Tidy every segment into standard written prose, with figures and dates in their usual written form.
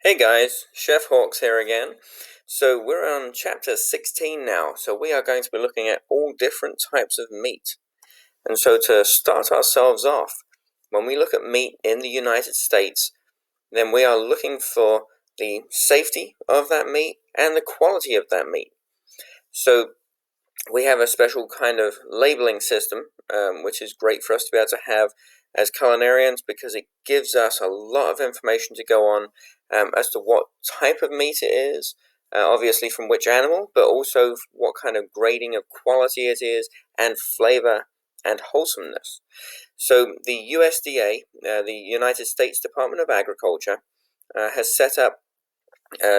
Hey guys, Chef Hawks here again. So we're on chapter 16 now, so we are going to be looking at all different types of meat. And so to start ourselves off, when we look at meat in the United States, then we are looking for the safety of that meat and the quality of that meat. So we have a special kind of labeling system, which is great for us to be able to have as culinarians because it gives us a lot of information to go on as to what type of meat it is, obviously from which animal, but also what kind of grading of quality it is, and flavor and wholesomeness. So the USDA, the United States Department of Agriculture, has set up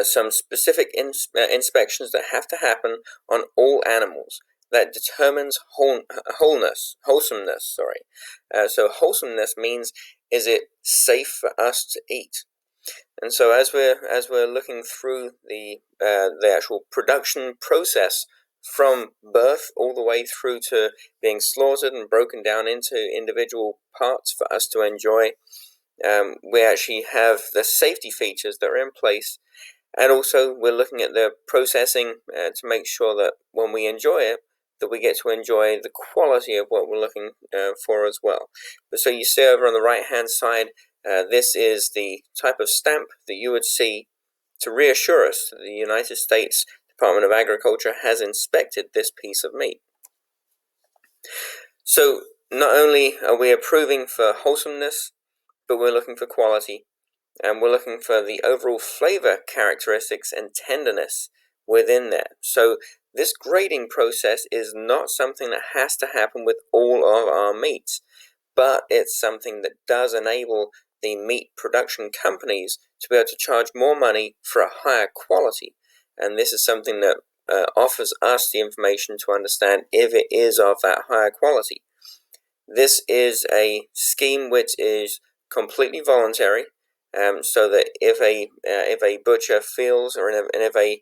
some specific inspections that have to happen on all animals that determines wholesomeness. So wholesomeness means, is it safe for us to eat? And so as we're looking through the actual production process from birth all the way through to being slaughtered and broken down into individual parts for us to enjoy, we actually have the safety features that are in place. And also we're looking at the processing to make sure that when we enjoy it, that we get to enjoy the quality of what we're looking for as well. But so you see over on the right hand side, this is the type of stamp that you would see to reassure us that the United States Department of Agriculture has inspected this piece of meat. So not only are we approving for wholesomeness, but we're looking for quality. And we're looking for the overall flavor characteristics and tenderness within there. So this grading process is not something that has to happen with all of our meats, but it's something that does enable the meat production companies to be able to charge more money for a higher quality. And this is something that offers us the information to understand if it is of that higher quality. This is a scheme which is completely voluntary. So that if a butcher feels, or if a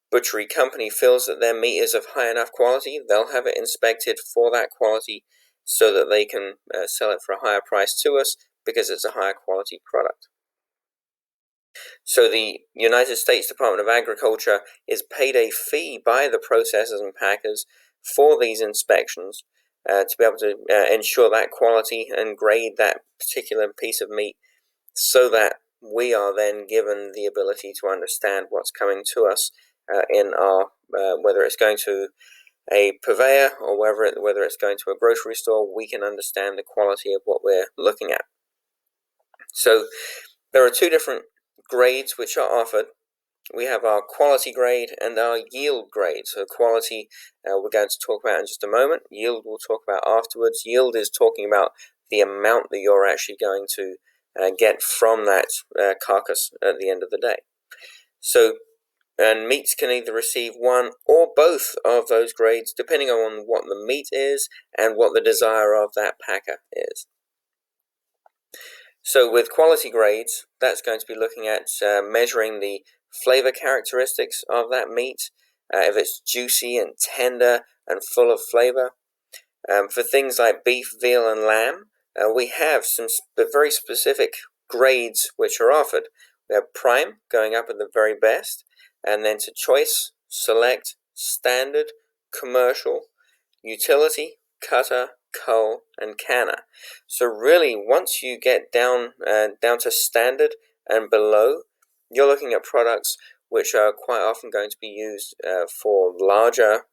butchery company feels that their meat is of high enough quality, they'll have it inspected for that quality so that they can sell it for a higher price to us because it's a higher quality product. So the United States Department of Agriculture is paid a fee by the processors and packers for these inspections to be able to ensure that quality and grade that particular piece of meat, so that we are then given the ability to understand what's coming to us in our, whether it's going to a purveyor or whether it's going to a grocery store, we can understand the quality of what we're looking at. So there are two different grades which are offered. We have our quality grade and our yield grade. So quality we're going to talk about in just a moment. Yield we'll talk about afterwards. Yield is talking about the amount that you're actually going to get from that carcass at the end of the day. So, and meats can either receive one or both of those grades depending on what the meat is and what the desire of that packer is. So with quality grades, that's going to be looking at measuring the flavor characteristics of that meat, if it's juicy and tender and full of flavor. For things like beef, veal, and lamb, we have some very specific grades which are offered. We have prime going up at the very best, and then to choice, select, standard, commercial, utility, cutter, cull, and canner. So really, once you get down to standard and below, you're looking at products which are quite often going to be used for larger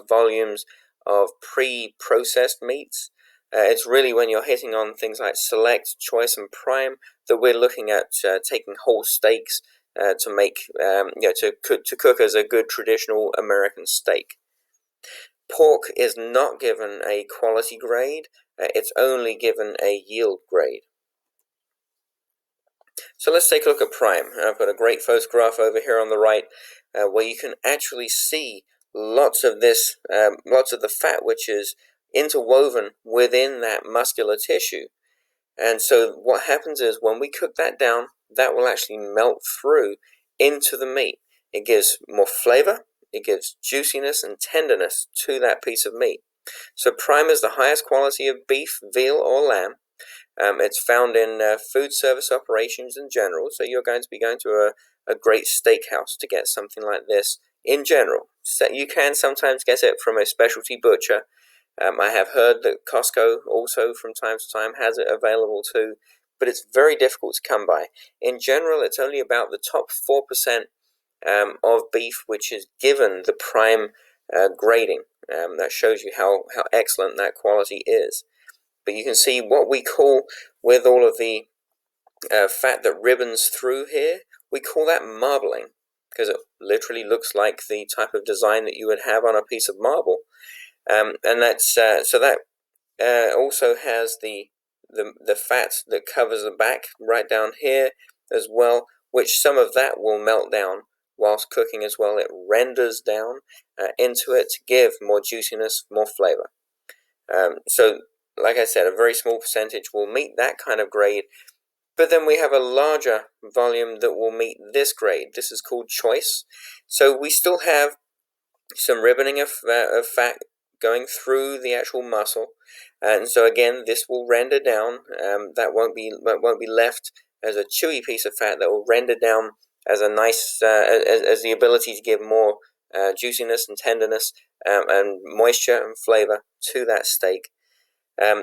volumes of pre-processed meats. It's really when you're hitting on things like select, choice, and prime that we're looking at taking whole steaks to make, to cook as a good traditional American steak. Pork is not given a quality grade, it's only given a yield grade. So let's take a look at prime. I've got a great photograph over here on the right where you can actually see lots of this, lots of the fat which is interwoven within that muscular tissue. And so what happens is when we cook that down, that will actually melt through into the meat. It gives more flavor, it gives juiciness and tenderness to that piece of meat. So prime is the highest quality of beef, veal, or lamb, It's found in food service operations in general, so you're going to be going to a great steakhouse to get something like this in general. So you can sometimes get it from a specialty butcher. I have heard that Costco also from time to time has it available too, but it's very difficult to come by. In general, it's only about the top 4% of beef which is given the prime grading. That shows you how excellent that quality is. But you can see what we call, with all of the fat that ribbons through here, we call that marbling, because it literally looks like the type of design that you would have on a piece of marble. And that's so that also has the fat that covers the back right down here as well, which some of that will melt down whilst cooking as well. It renders down into it to give more juiciness, more flavor. So like I said, a very small percentage will meet that kind of grade, but then we have a larger volume that will meet this grade. This is called choice. So we still have some ribboning of fat going through the actual muscle, and so again this will render down. That won't be left as a chewy piece of fat. That will render down as a nice as the ability to give more juiciness and tenderness and moisture and flavor to that steak.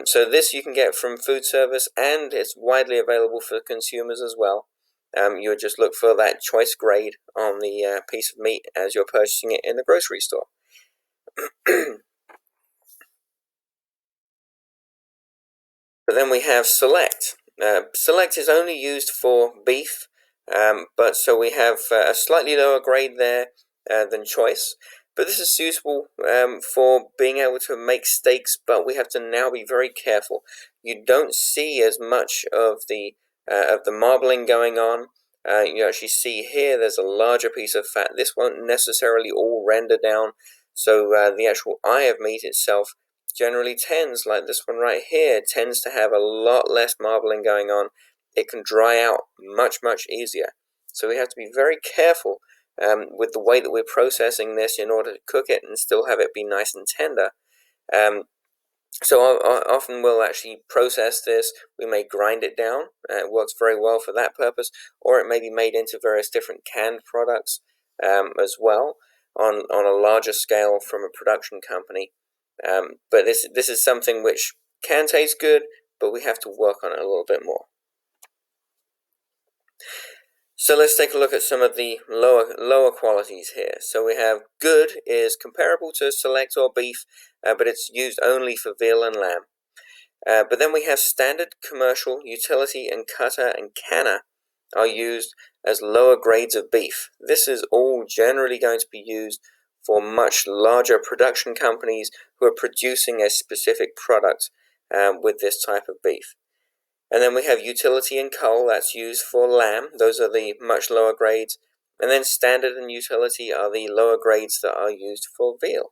So this you can get from food service, and it's widely available for consumers as well. You would just look for that choice grade on the piece of meat as you're purchasing it in the grocery store. But then we have select. Select is only used for beef, but so we have a slightly lower grade there than choice. But this is suitable for being able to make steaks, but we have to now be very careful. You don't see as much of the marbling going on. You actually see here there's a larger piece of fat. This won't necessarily all render down, so the actual eye of meat itself generally tends, like this one right here, tends to have a lot less marbling going on. It can dry out much easier. So we have to be very careful with the way that we're processing this in order to cook it and still have it be nice and tender. So often we'll actually process this. We may grind it down. It works very well for that purpose, or it may be made into various different canned products as well on a larger scale from a production company. But this is something which can taste good, but we have to work on it a little bit more. So let's take a look at some of the lower qualities here. So we have good is comparable to select or beef, but it's used only for veal and lamb. But then we have standard, commercial, utility, and cutter and canner are used as lower grades of beef. This is all generally going to be used for much larger production companies who are producing a specific product with this type of beef. And then we have utility and cull, that's used for lamb. Those are the much lower grades. And then standard and utility are the lower grades that are used for veal.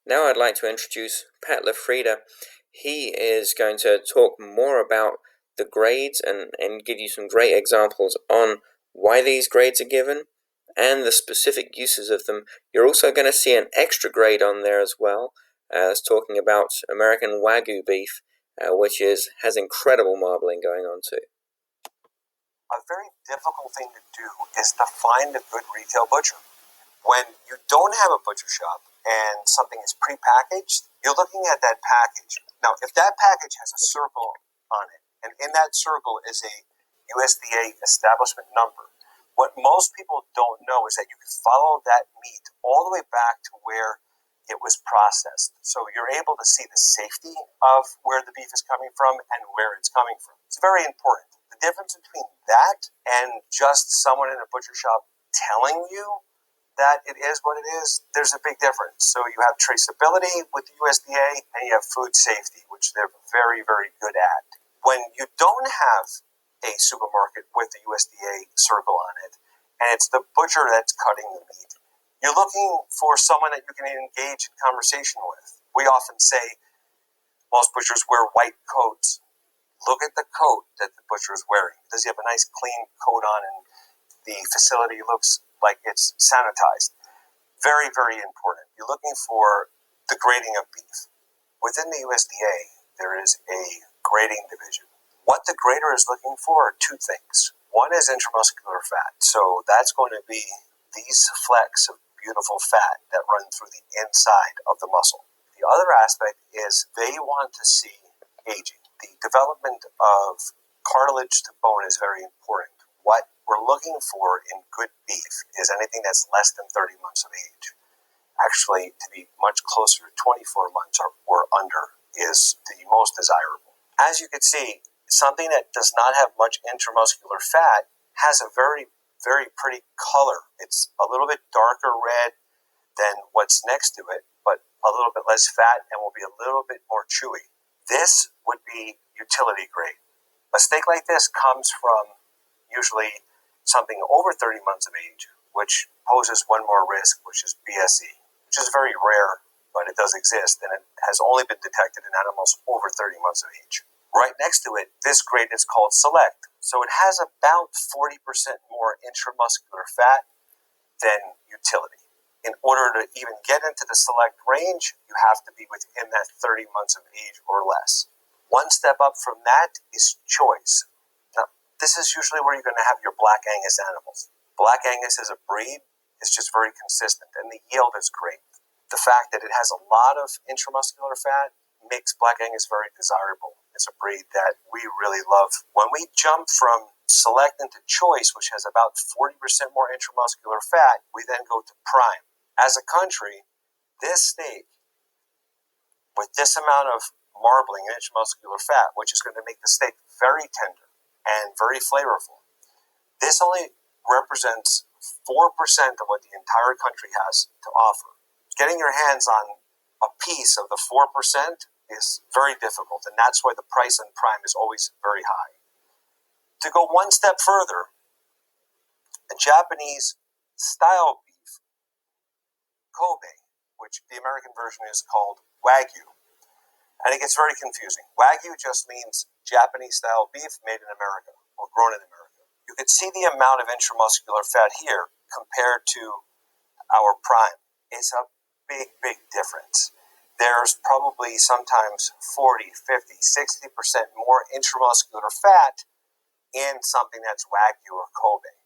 Now I'd like to introduce Pat LaFrieda. He is going to talk more about the grades and give you some great examples on why these grades are given and the specific uses of them. You're also going to see an extra grade on there as well. It's talking about American Wagyu beef, which has incredible marbling going on too. A very difficult thing to do is to find a good retail butcher. When you don't have a butcher shop and something is prepackaged, you're looking at that package. Now, if that package has a circle on it, and in that circle is a USDA establishment number, what most people don't know is that you can follow that meat all the way back to where it was processed. So you're able to see the safety of where the beef is coming from and where it's coming from. It's very important. The difference between that and just someone in a butcher shop telling you that it is what it is, there's a big difference. So you have traceability with the USDA and you have food safety, which they're very, very good at. When you don't have a supermarket with the USDA circle on it, and it's the butcher that's cutting the meat, you're looking for someone that you can engage in conversation with. We often say most butchers wear white coats. Look at the coat that the butcher is wearing. Does he have a nice clean coat on and the facility looks like it's sanitized? Very, very important. You're looking for the grading of beef. Within the USDA, there is a grading division. What the grader is looking for are two things. One is intramuscular fat. So that's going to be these flecks of beautiful fat that run through the inside of the muscle. The other aspect is they want to see aging. The development of cartilage to bone is very important. What we're looking for in good beef is anything that's less than 30 months of age. Actually, to be much closer to 24 months or under is the most desirable. As you can see, something that does not have much intramuscular fat has a very, very pretty color. It's a little bit darker red than what's next to it, but a little bit less fat and will be a little bit more chewy. This would be utility grade. A steak like this comes from usually something over 30 months of age, which poses one more risk, which is BSE, which is very rare, but it does exist, and it has only been detected in animals over 30 months of age. Right next to it, this grade is called Select. So it has about 40% more intramuscular fat than utility. In order to even get into the Select range, you have to be within that 30 months of age or less. One step up from that is Choice. Now, this is usually where you're going to have your Black Angus animals. Black Angus as a breed is just very consistent, and the yield is great. The fact that it has a lot of intramuscular fat makes Black Angus very desirable. It's a breed that we really love. When we jump from Select into Choice, which has about 40% more intramuscular fat, we then go to Prime. As a country, this steak, with this amount of marbling and intramuscular fat, which is going to make the steak very tender and very flavorful, this only represents 4% of what the entire country has to offer. Getting your hands on a piece of the 4% is very difficult, and that's why the price on Prime is always very high. To go one step further, a Japanese style beef, Kobe, which the American version is called Wagyu, and it gets very confusing. Wagyu just means Japanese style beef made in America or grown in America. You can see the amount of intramuscular fat here compared to our Prime. It's a big, big difference. There's probably sometimes 40, 50, 60% more intramuscular fat in something that's Wagyu or Kobe.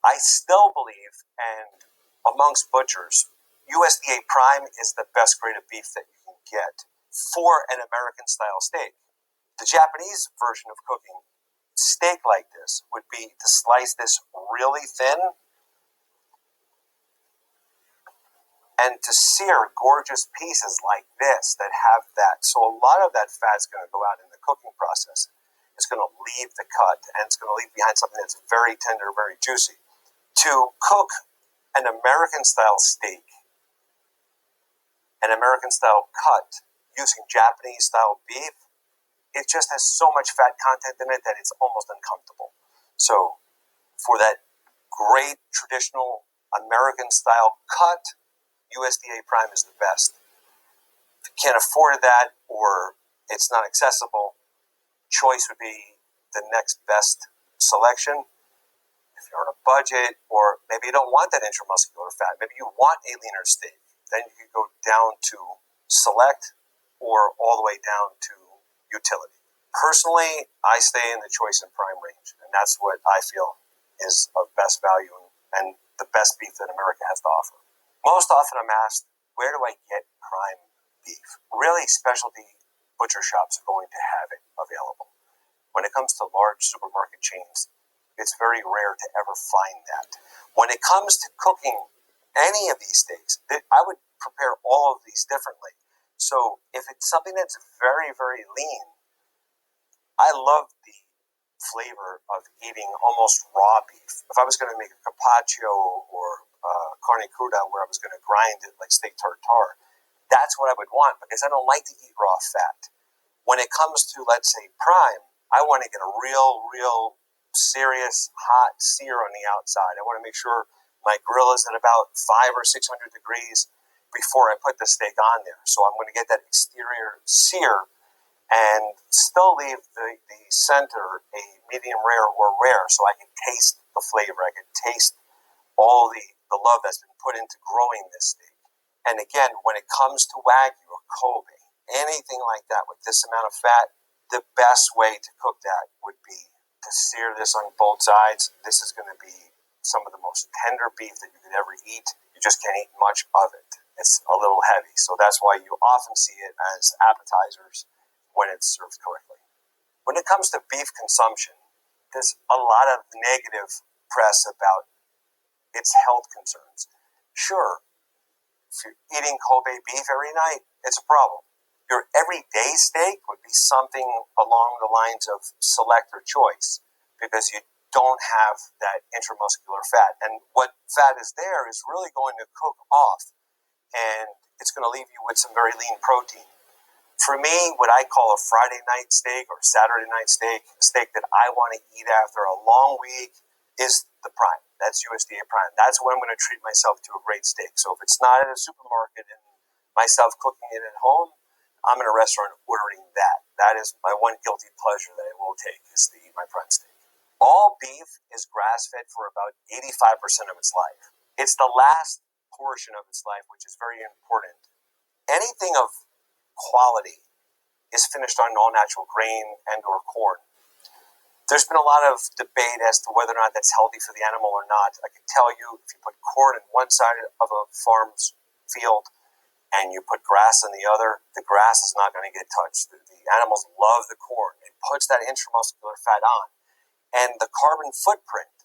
I still believe, and amongst butchers, USDA Prime is the best grade of beef that you can get for an American-style steak. The Japanese version of cooking steak like this would be to slice this really thin and to sear gorgeous pieces like this that have that. So a lot of that fat is going to go out in the cooking process. It's going to leave the cut, and it's going to leave behind something that's very tender, very juicy. To cook an American-style steak, an American-style cut, using Japanese-style beef, it just has so much fat content in it that it's almost uncomfortable. So for that great traditional American-style cut, USDA Prime is the best. If you can't afford that or it's not accessible, Choice would be the next best selection. If you're on a budget, or maybe you don't want that intramuscular fat, maybe you want a leaner steak, then you can go down to Select or all the way down to Utility. Personally, I stay in the Choice and Prime range, and that's what I feel is of best value and the best beef that America has to offer. Most often I'm asked, where do I get Prime beef? Really, specialty butcher shops are going to have it available. When it comes to large supermarket chains, it's very rare to ever find that. When it comes to cooking any of these steaks, I would prepare all of these differently. So if it's something that's very, very lean, I love the flavor of eating almost raw beef. If I was going to make a carpaccio or carne cruda where I was going to grind it like steak tartare, that's what I would want because I don't like to eat raw fat. When it comes to, let's say, Prime, I want to get a real serious hot sear on the outside. I want to make sure my grill is at about 500 or 600 degrees before I put the steak on there. So I'm going to get that exterior sear and still leave the center a medium rare or rare so I can taste the flavor. I can taste all the love that's been put into growing this steak. And again, when it comes to Wagyu or Kobe, anything like that with this amount of fat, the best way to cook that would be to sear this on both sides. This is going to be some of the most tender beef that you could ever eat. You just can't eat much of it. It's a little heavy, so that's why you often see it as appetizers when it's served correctly. When it comes to beef consumption, there's a lot of negative press about its health concerns. Sure, if you're eating Kobe beef every night, it's a problem. Your everyday steak would be something along the lines of select or choice, because you don't have that intramuscular fat. And what fat is there is really going to cook off, and it's going to leave you with some very lean protein. For me, what I call a Friday night steak or Saturday night steak, a steak that I want to eat after a long week, is the Prime. That's USDA Prime. That's when I'm going to treat myself to a great steak. So if it's not at a supermarket and myself cooking it at home, I'm in a restaurant ordering that. That is my one guilty pleasure that I will take, is to eat my Prime steak. All beef is grass-fed for about 85% of its life. It's the last portion of its life which is very important. Anything of quality is finished on all-natural grain and or corn. There's been a lot of debate as to whether or not that's healthy for the animal or not. I can tell you, if you put corn on one side of a farm's field and you put grass on the other, the grass is not going to get touched. The animals love the corn. It puts that intramuscular fat on. And the carbon footprint,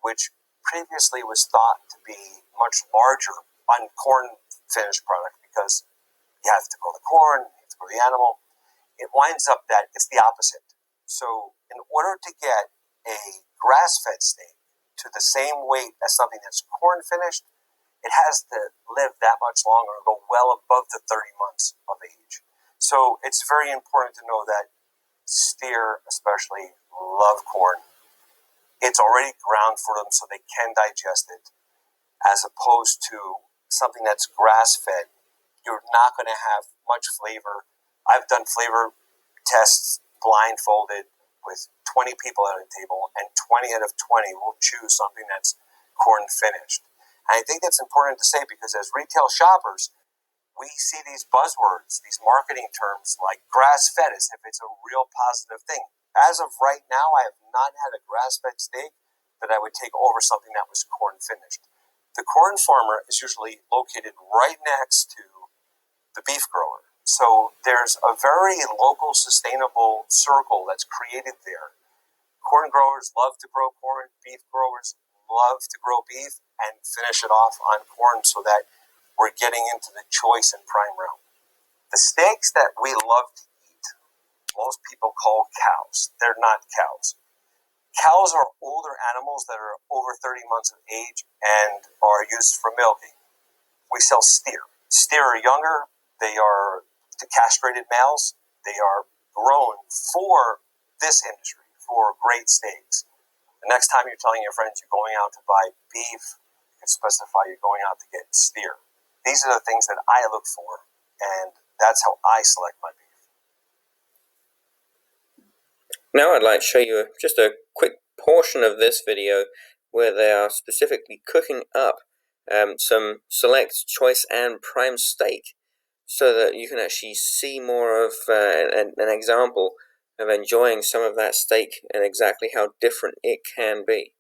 which previously was thought to be much larger on corn finished product, because you have to grow the corn, you have to grow the animal, it winds up that it's the opposite. So in order to get a grass-fed steak to the same weight as something that's corn finished, it has to live that much longer and go well above the 30 months of age. So it's very important to know that steer especially love corn. It's already ground for them so they can digest it, as opposed to something that's grass-fed. You're not going to have much flavor. I've done flavor tests blindfolded with 20 people at a table, and 20 out of 20 will choose something that's corn finished. And I think that's important to say, because as retail shoppers, we see these buzzwords, these marketing terms like grass-fed, as if it's a real positive thing. As of right now, I have not had a grass-fed steak that I would take over something that was corn finished. The corn farmer is usually located right next to the beef grower. So there's a very local, sustainable circle that's created there. Corn growers love to grow corn. Beef growers love to grow beef and finish it off on corn, so that we're getting into the choice and prime realm. The steaks that we love to eat, most people call cows. They're not cows. Cows are older animals that are over 30 months of age and are used for milking. We sell steer. Steer are younger. They are the castrated males. They are grown for this industry, for great steaks. The next time you're telling your friends you're going out to buy beef, you can specify you're going out to get steer. These are the things that I look for, and that's how I select my beef. Now I'd like to show you just a quick portion of this video where they are specifically cooking up some select, choice, and prime steak, so that you can actually see more of an example of enjoying some of that steak and exactly how different it can be.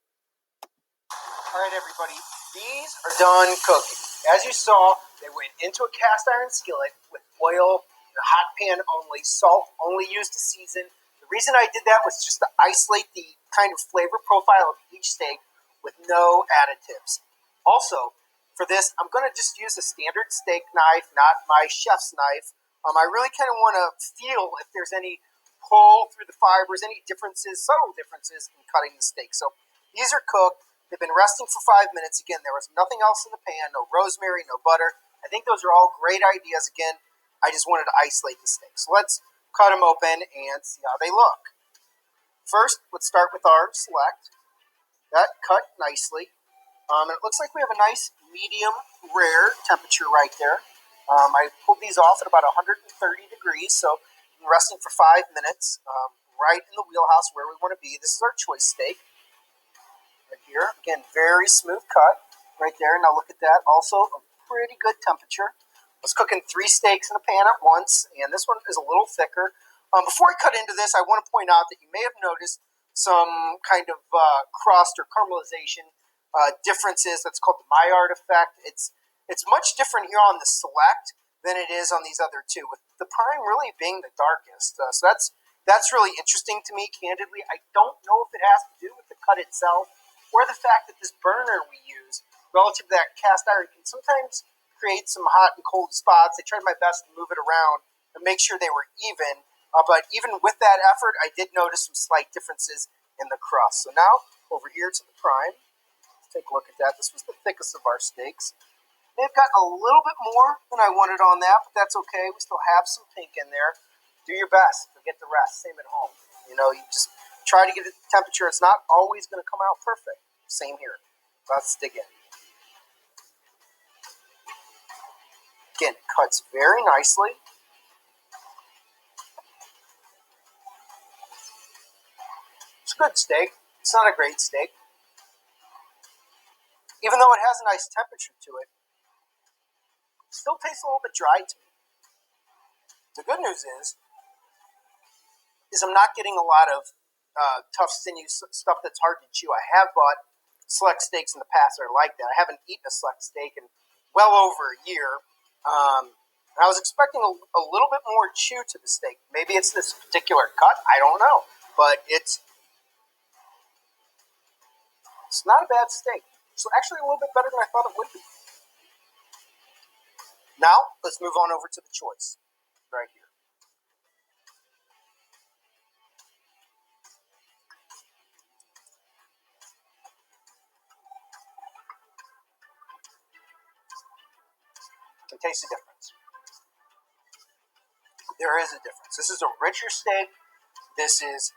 All right, everybody, these are done cooking. As you saw, they went into a cast iron skillet with oil and a hot pan only, salt only used to season. The reason I did that was just to isolate the kind of flavor profile of each steak with no additives. Also, for this, I'm going to just use a standard steak knife, not my chef's knife. I really kind of want to feel if there's any pull through the fibers, any differences, subtle differences in cutting the steak. So these are cooked. They've been resting for 5 minutes. Again, there was nothing else in the pan, no rosemary, no butter. I think those are all great ideas. Again, I just wanted to isolate the steak. So let's cut them open and see how they look. First, let's start with our select. That cut nicely. And it looks like we have a nice medium rare temperature right there. I pulled these off at about 130 degrees, so resting for 5 minutes, right in the wheelhouse where we want to be. This is our choice steak. Right here. Again, very smooth cut right there. Now look at that. Also a pretty good temperature. I was cooking 3 steaks in a pan at once, and this one is a little thicker. Before I cut into this, I want to point out that you may have noticed some kind of crust or caramelization differences. That's called the Maillard effect. It's much different here on the Select than it is on these other two, with the Prime really being the darkest. So that's really interesting to me, candidly. I don't know if it has to do with the cut itself or the fact that this burner we use relative to that cast iron can sometimes create some hot and cold spots. I tried my best to move it around and make sure they were even. But even with that effort, I did notice some slight differences in the crust. So now, over here to the Prime. Let's take a look at that. This was the thickest of our steaks. They've got a little bit more than I wanted on that, but that's okay. We still have some pink in there. Do your best. Forget the rest. Same at home. You just try to get the temperature. It's not always going to come out perfect. Same here. Let's dig in. Again, it cuts very nicely. It's a good steak. It's not a great steak. Even though it has a nice temperature to it still tastes a little bit dry to me. The good news is I'm not getting a lot of tough, sinewy stuff that's hard to chew. I have bought Select steaks in the past that are like that. I haven't eaten a Select steak in well over a year. I was expecting a little bit more chew to the steak. Maybe it's this particular cut. I don't know. But it's not a bad steak. It's actually a little bit better than I thought it would be. Now, let's move on over to the choice right here. You can taste the difference. There is a difference. This is a richer steak. This is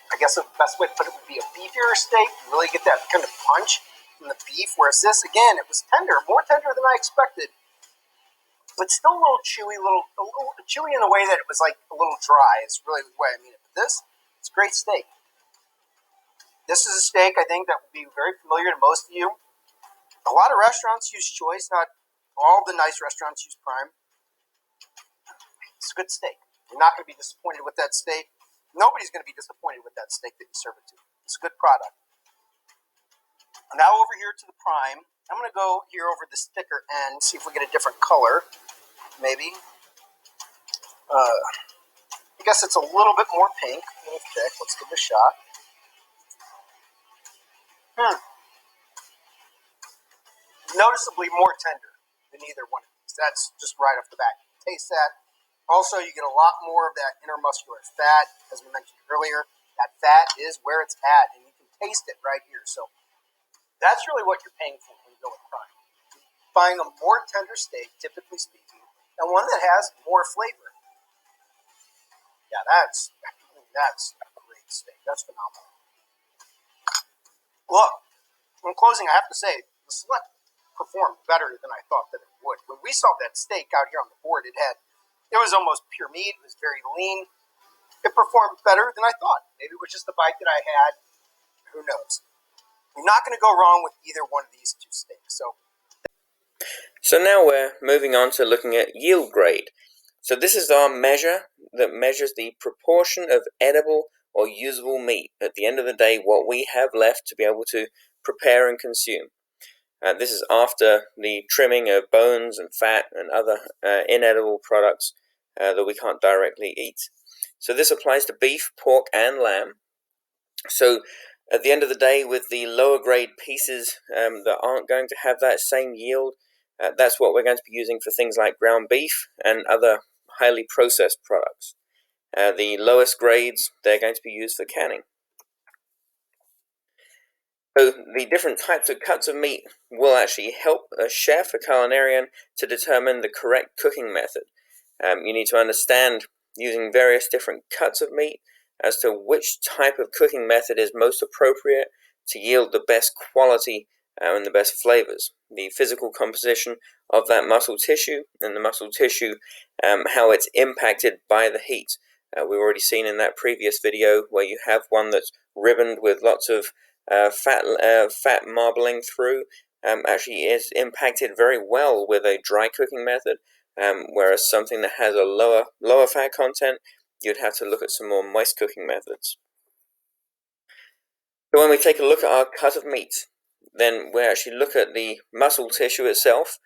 I guess the best way to put it would be a beefier steak. You really get that kind of punch from the beef, whereas this, again, it was tender, more tender than I expected, but still a little chewy, chewy in a way that it was like a little dry is really the way I mean it. But it's a great steak. This is a steak I think that would be very familiar to most of you. A lot of restaurants use Choice, not all the nice restaurants use Prime. It's a good steak. You're not going to be disappointed with that steak. Nobody's going to be disappointed with that steak that you serve it to. It's a good product. Now over here to the Prime, I'm going to go here over this thicker end, see if we get a different color, maybe. I guess it's a little bit more pink, a little thick. Let's give it a shot. Noticeably more tender than either one of these. That's just right off the bat. You can taste that. Also, you get a lot more of that intermuscular fat, as we mentioned earlier. That fat is where it's at, and you can taste it right here. So that's really what you're paying for when you go with Prime. You're buying a more tender steak, typically speaking, and one that has more flavor. Yeah, that's a great steak. That's phenomenal. Look, in closing, I have to say, the Select performed better than I thought that it would. When we saw that steak out here on the board, it was almost pure meat. It was very lean. It performed better than I thought. Maybe it was just the bite that I had. Who knows? You're not going to go wrong with either one of these two steaks. So now we're moving on to looking at yield grade. So this is our measure that measures the proportion of edible or usable meat at the end of the day, what we have left to be able to prepare and consume. This is after the trimming of bones and fat and other inedible products that we can't directly eat. So this applies to beef, pork, and lamb. So at the end of the day, with the lower grade pieces that aren't going to have that same yield, that's what we're going to be using for things like ground beef and other highly processed products. The lowest grades, they're going to be used for canning. So the different types of cuts of meat will actually help a chef, a culinarian, to determine the correct cooking method. You need to understand, using various different cuts of meat, as to which type of cooking method is most appropriate to yield the best quality and the best flavors. The physical composition of that muscle tissue, and the muscle tissue, how it's impacted by the heat. We've already seen in that previous video where you have one that's ribboned with lots of fat marbling through. actually is impacted very well with a dry cooking method, whereas something that has a lower fat content, you'd have to look at some more moist cooking methods. So when we take a look at our cut of meat, then we actually look at the muscle tissue itself.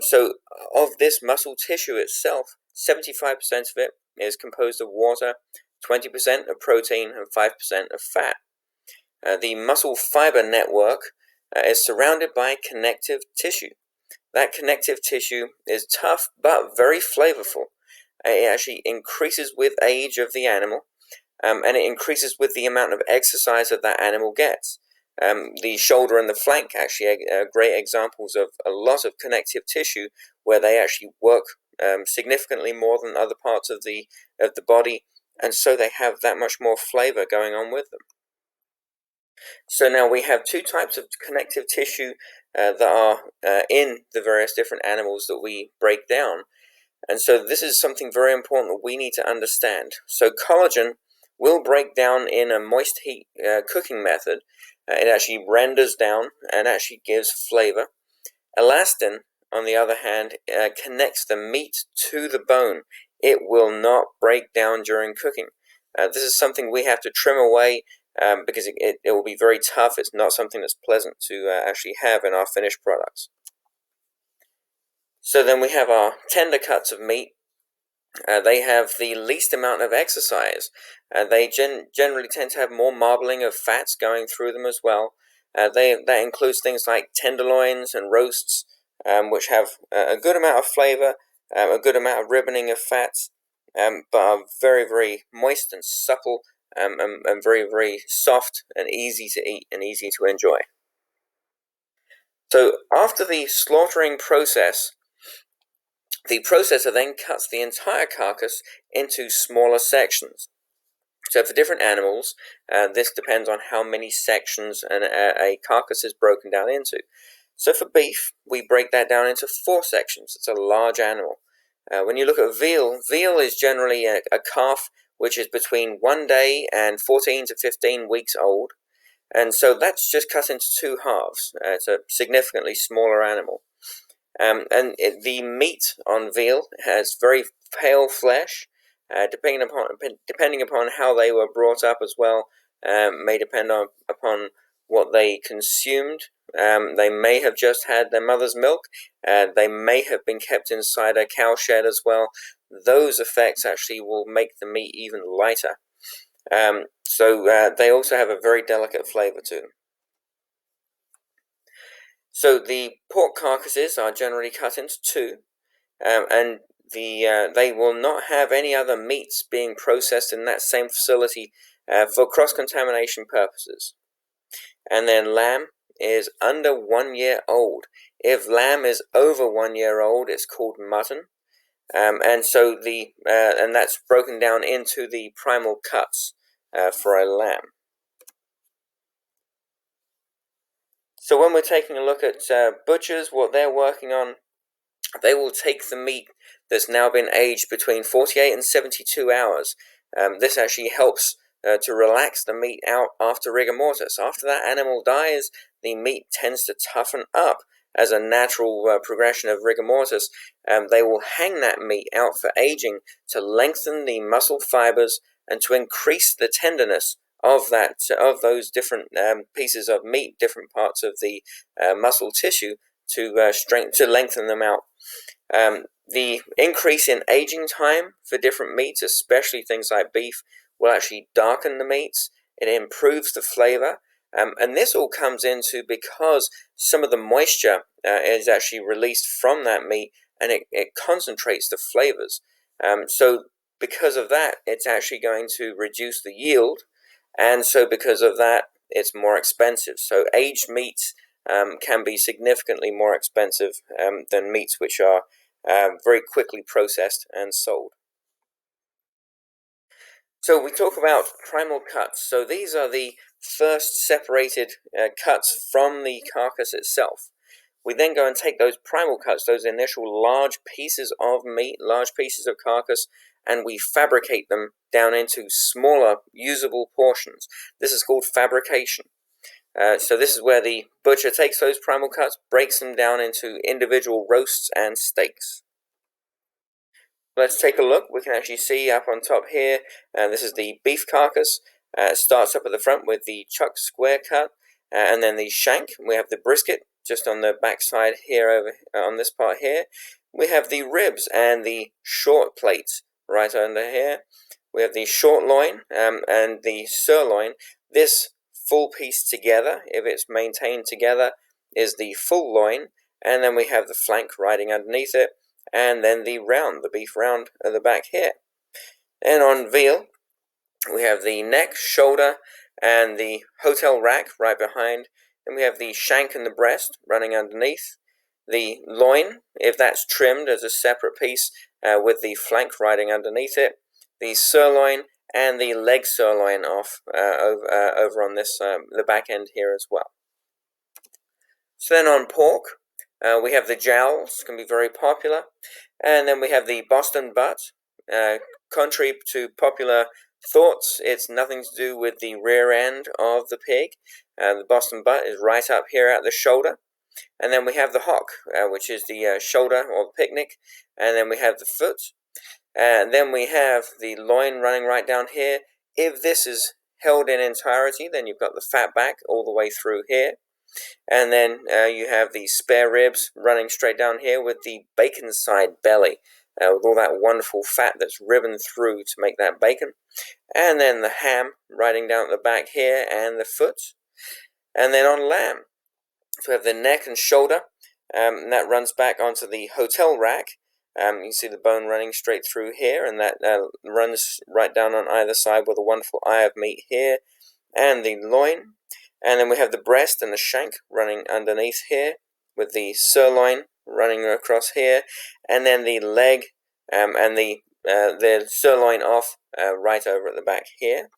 So of this muscle tissue itself, 75% of it is composed of water, 20% of protein, and 5% of fat. The muscle fiber network is surrounded by connective tissue. That connective tissue is tough but very flavorful. It actually increases with age of the animal. And it increases with the amount of exercise that that animal gets. The shoulder and the flank actually are great examples of a lot of connective tissue where they actually work significantly more than other parts of the body, and so they have that much more flavor going on with them. So now we have two types of connective tissue that are in the various different animals that we break down. And so this is something very important that we need to understand. So collagen will break down in a moist heat cooking method. It actually renders down and actually gives flavor. Elastin, on the other hand, connects the meat to the bone. It will not break down during cooking. This is something we have to trim away because it will be very tough. It's not something that's pleasant to actually have in our finished products. So then we have our tender cuts of meat. They have the least amount of exercise. They generally tend to have more marbling of fats going through them as well. That includes things like tenderloins and roasts, which have a good amount of flavor, a good amount of ribboning of fats, but are very, very moist and supple, and very, very soft and easy to eat and easy to enjoy. So after the slaughtering process, the processor then cuts the entire carcass into smaller sections. So for different animals, this depends on how many sections a carcass is broken down into. So for beef, we break that down into 4 sections. It's a large animal. When you look at veal, veal is generally a calf which is between 1 day and 14 to 15 weeks old. And so that's just cut into 2 halves. It's a significantly smaller animal. The meat on veal has very pale flesh, depending upon how they were brought up as well, may depend upon what they consumed. They may have just had their mother's milk. They may have been kept inside a cow shed as well. Those effects actually will make the meat even lighter. So they also have a very delicate flavor to them. So the pork carcasses are generally cut into 2, and they will not have any other meats being processed in that same facility for cross-contamination purposes. And then lamb is under 1 year old. If lamb is over 1 year old, it's called mutton, and so and that's broken down into the primal cuts for a lamb. So when we're taking a look at butchers, what they're working on, they will take the meat that's now been aged between 48 and 72 hours. This actually helps to relax the meat out after rigor mortis. After that animal dies, the meat tends to toughen up as a natural progression of rigor mortis. They will hang that meat out for aging to lengthen the muscle fibers and to increase the tenderness of those different pieces of meat, different parts of the muscle tissue, to lengthen them out. The increase in aging time for different meats, especially things like beef, will actually darken the meats. It improves the flavor, and this all comes into because some of the moisture is actually released from that meat, and it concentrates the flavors. So because of that, it's actually going to reduce the yield. And so because of that, it's more expensive. So aged meats can be significantly more expensive than meats which are very quickly processed and sold. So we talk about primal cuts. So these are the first separated cuts from the carcass itself. We then go and take those primal cuts, those initial large pieces of meat, large pieces of carcass, and we fabricate them down into smaller, usable portions. This is called fabrication. So this is where the butcher takes those primal cuts, breaks them down into individual roasts and steaks. Let's take a look. We can actually see up on top here, this is the beef carcass. It starts up at the front with the chuck square cut, and then the shank. We have the brisket just on the back side here, over on this part here. We have the ribs and the short plates right under here. We have the short loin and the sirloin. This full piece together, if it's maintained together, is the full loin, and then we have the flank riding underneath it, and then the round, the beef round at the back here. And on veal, we have the neck, shoulder, and the hotel rack right behind. Then we have the shank and the breast running underneath. The loin, if that's trimmed as a separate piece with the flank riding underneath it. The sirloin and the leg sirloin off over on this the back end here as well. So then on pork, we have the jowls, can be very popular, and then we have the Boston butt. Contrary to popular thoughts, it's nothing to do with the rear end of the pig. The Boston butt is right up here at the shoulder. And then we have the hock, which is the shoulder or the picnic, and then we have the foot. And then we have the loin running right down here. If this is held in entirety, then you've got the fat back all the way through here. And then you have the spare ribs running straight down here with the bacon side belly, with all that wonderful fat that's ribboned through to make that bacon. And then the ham riding down at the back here and the foot. And then on lamb, so we have the neck and shoulder, and that runs back onto the hotel rack. You can see the bone running straight through here, and that runs right down on either side with a wonderful eye of meat here, and the loin. And then we have the breast and the shank running underneath here, with the sirloin running across here, and then the leg and the sirloin off right over at the back here.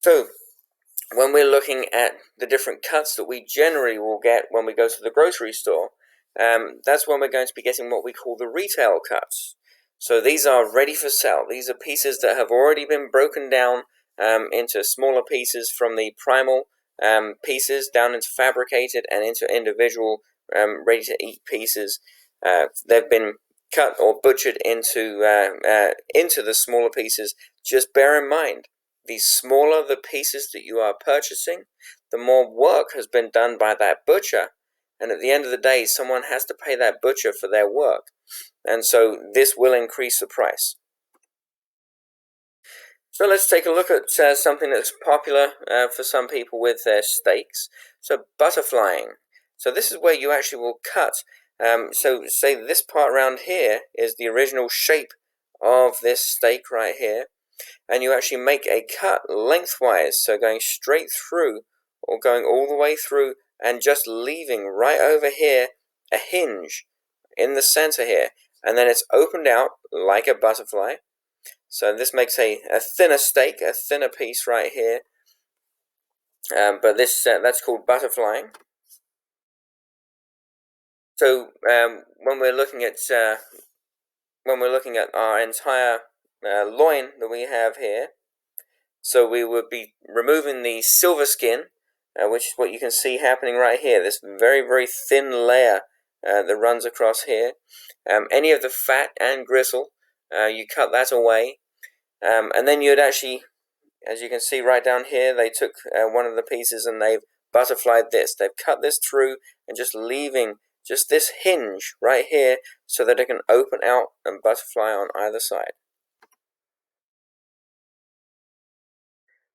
So when we're looking at the different cuts that we generally will get when we go to the grocery store, that's when we're going to be getting what we call the retail cuts. So these are ready for sale. These are pieces that have already been broken down into smaller pieces from the Primal pieces down into fabricated and into individual ready-to-eat pieces. They've been cut or butchered into the smaller pieces. Just bear in mind, the smaller the pieces that you are purchasing, the more work has been done by that butcher. And at the end of the day, someone has to pay that butcher for their work. And so this will increase the price. So let's take a look at something that's popular for some people with their steaks. So butterflying. So this is where you actually will cut. So say this part around here is the original shape of this steak right here. And you actually make a cut lengthwise, so going straight through or going all the way through and just leaving right over here a hinge in the center here, and then it's opened out like a butterfly. So this makes a thinner steak, a thinner piece right here, but this that's called butterflying. So when we're looking at our entire loin that we have here, so we would be removing the silver skin, which is what you can see happening right here, this very, very thin layer that runs across here. Any of the fat and gristle, you cut that away. And then you'd actually, as you can see right down here, they took one of the pieces and they've butterflied this. They've cut this through and just leaving just this hinge right here so that it can open out and butterfly on either side.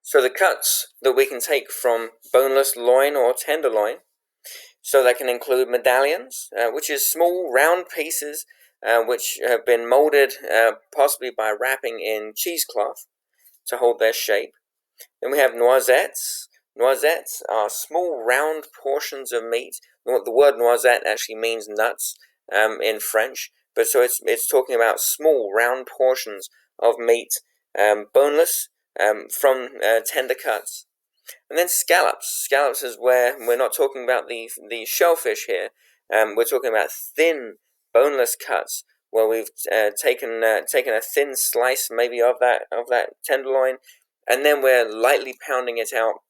So the cuts that we can take from boneless loin or tenderloin, so that can include medallions, which is small round pieces which have been molded possibly by wrapping in cheesecloth to hold their shape. Then we have noisettes. Noisettes are small round portions of meat. The word noisette actually means nuts in French, but so it's talking about small round portions of meat, boneless, from tender cuts. And then scallops. Scallops is where we're not talking about the shellfish here. We're talking about thin, boneless cuts where we've taken a thin slice maybe of that tenderloin, and then we're lightly pounding it out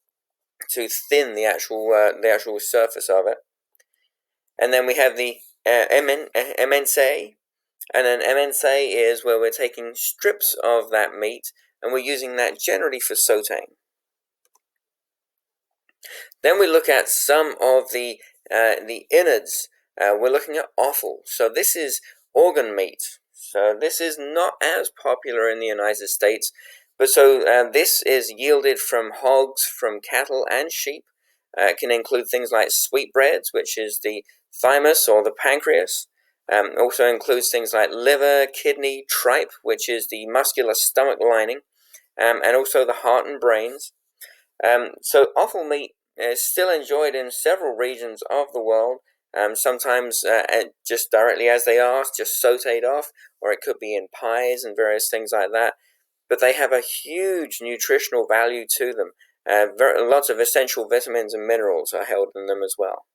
to thin the actual surface of it. And then we have the MNC, and an MNC is where we're taking strips of that meat and we're using that generally for sauteing. Then we look at some of the innards. We're looking at offal. So this is organ meat. So this is not as popular in the United States, but this is yielded from hogs, from cattle and sheep. It can include things like sweetbreads, which is the thymus or the pancreas. Also includes things like liver, kidney, tripe, which is the muscular stomach lining, and also the heart and brains. So offal meat is still enjoyed in several regions of the world, sometimes just directly as they are, just sauteed off, or it could be in pies and various things like that. But they have a huge nutritional value to them. Lots of essential vitamins and minerals are held in them as well.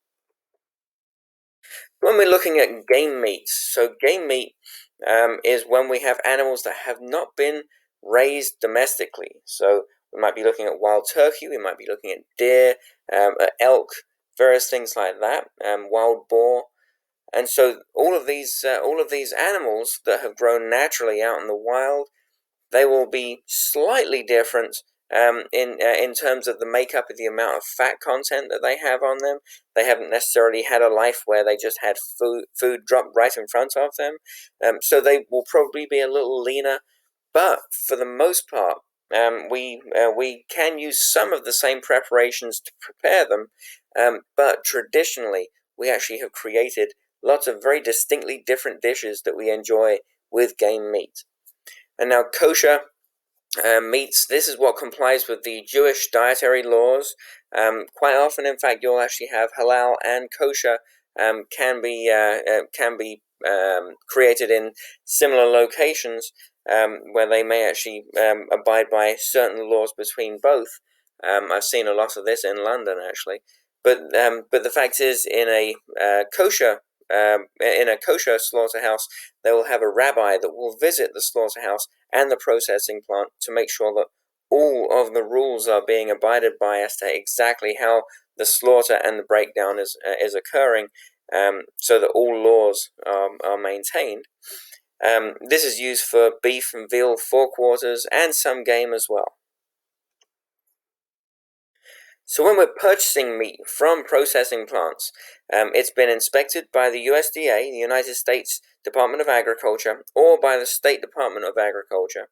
When we're looking at game meat, so game meat is when we have animals that have not been raised domestically. So we might be looking at wild turkey, we might be looking at deer, elk, various things like that, wild boar. And so all of these animals that have grown naturally out in the wild, they will be slightly different in terms of the makeup of the amount of fat content that they have on them. They haven't necessarily had a life where they just had food dropped right in front of them. So they will probably be a little leaner. But for the most part, we can use some of the same preparations to prepare them. But traditionally, we actually have created lots of very distinctly different dishes that we enjoy with game meat. And now kosher meats, this is what complies with the Jewish dietary laws. Quite often, in fact, you'll actually have halal and kosher can be created in similar locations where they may actually abide by certain laws between both. I've seen a lot of this in London, actually. But the fact is, in a kosher slaughterhouse, they will have a rabbi that will visit the slaughterhouse and the processing plant to make sure that all of the rules are being abided by as to exactly how the slaughter and the breakdown is occurring, so that all laws are maintained. This is used for beef and veal forequarters and some game as well. So when we're purchasing meat from processing plants, it's been inspected by the USDA, the United States Department of Agriculture, or by the State Department of Agriculture.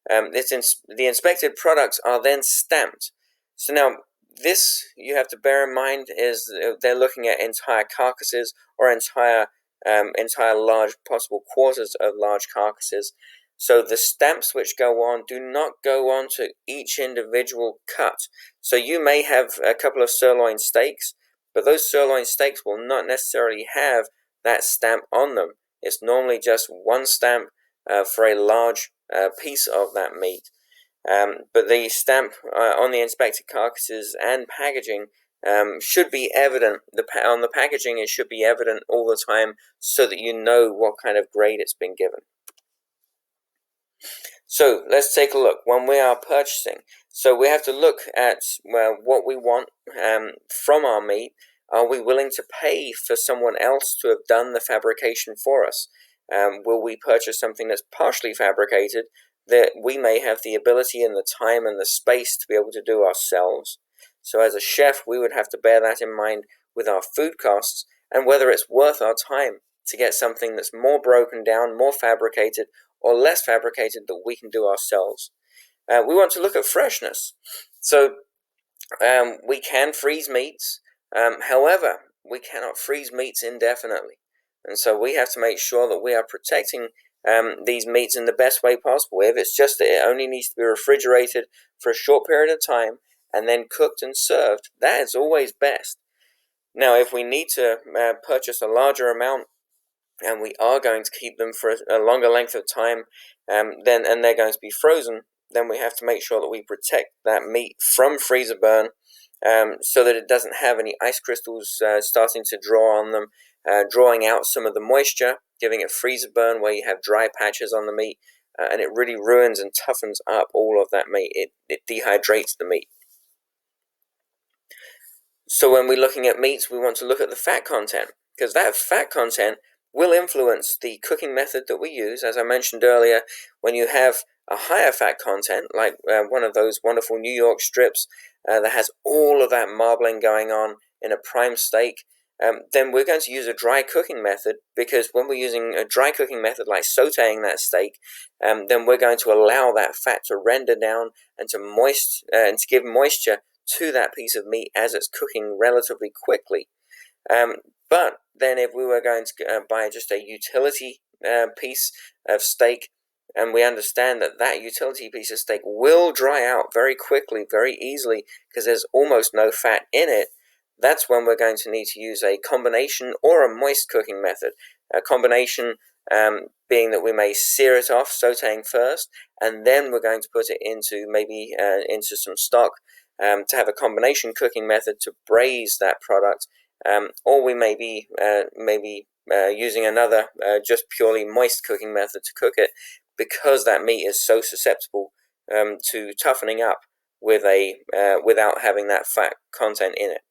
The inspected products are then stamped. So now, this you have to bear in mind is they're looking at entire carcasses or entire large possible quarters of large carcasses. So the stamps which go on do not go on to each individual cut. So you may have a couple of sirloin steaks, but those sirloin steaks will not necessarily have that stamp on them. It's normally just one stamp for a large piece of that meat. But the stamp on the inspected carcasses and packaging should be evident. On the packaging, it should be evident all the time so that you know what kind of grade it's been given. So let's take a look when we are purchasing. So we have to look at what we want from our meat. Are we willing to pay for someone else to have done the fabrication for us? Will we purchase something that's partially fabricated that we may have the ability and the time and the space to be able to do ourselves? So as a chef, we would have to bear that in mind with our food costs and whether it's worth our time to get something that's more broken down, more fabricated, or less fabricated that we can do ourselves. We want to look at freshness. So we can freeze meats. However, we cannot freeze meats indefinitely. And so we have to make sure that we are protecting these meats in the best way possible. If it's just that it only needs to be refrigerated for a short period of time and then cooked and served, that is always best. Now, if we need to purchase a larger amount and we are going to keep them for a longer length of time, and they're going to be frozen, then we have to make sure that we protect that meat from freezer burn so that it doesn't have any ice crystals starting to draw on them, drawing out some of the moisture, giving it freezer burn where you have dry patches on the meat, and it really ruins and toughens up all of that meat. It dehydrates the meat. So when we're looking at meats, we want to look at the fat content, because that fat content will influence the cooking method that we use. As I mentioned earlier, when you have a higher fat content, like one of those wonderful New York strips that has all of that marbling going on in a prime steak, then we're going to use a dry cooking method, because when we're using a dry cooking method like sauteing that steak, then we're going to allow that fat to render down and to give moisture to that piece of meat as it's cooking relatively quickly. But then if we were going to buy just a utility piece of steak, and we understand that that utility piece of steak will dry out very quickly, very easily, because there's almost no fat in it, that's when we're going to need to use a combination or a moist cooking method. A combination being that we may sear it off, sauteing first, and then we're going to put it into into some stock to have a combination cooking method to braise that product, or we may be using another just purely moist cooking method to cook it, because that meat is so susceptible to toughening up without having that fat content in it.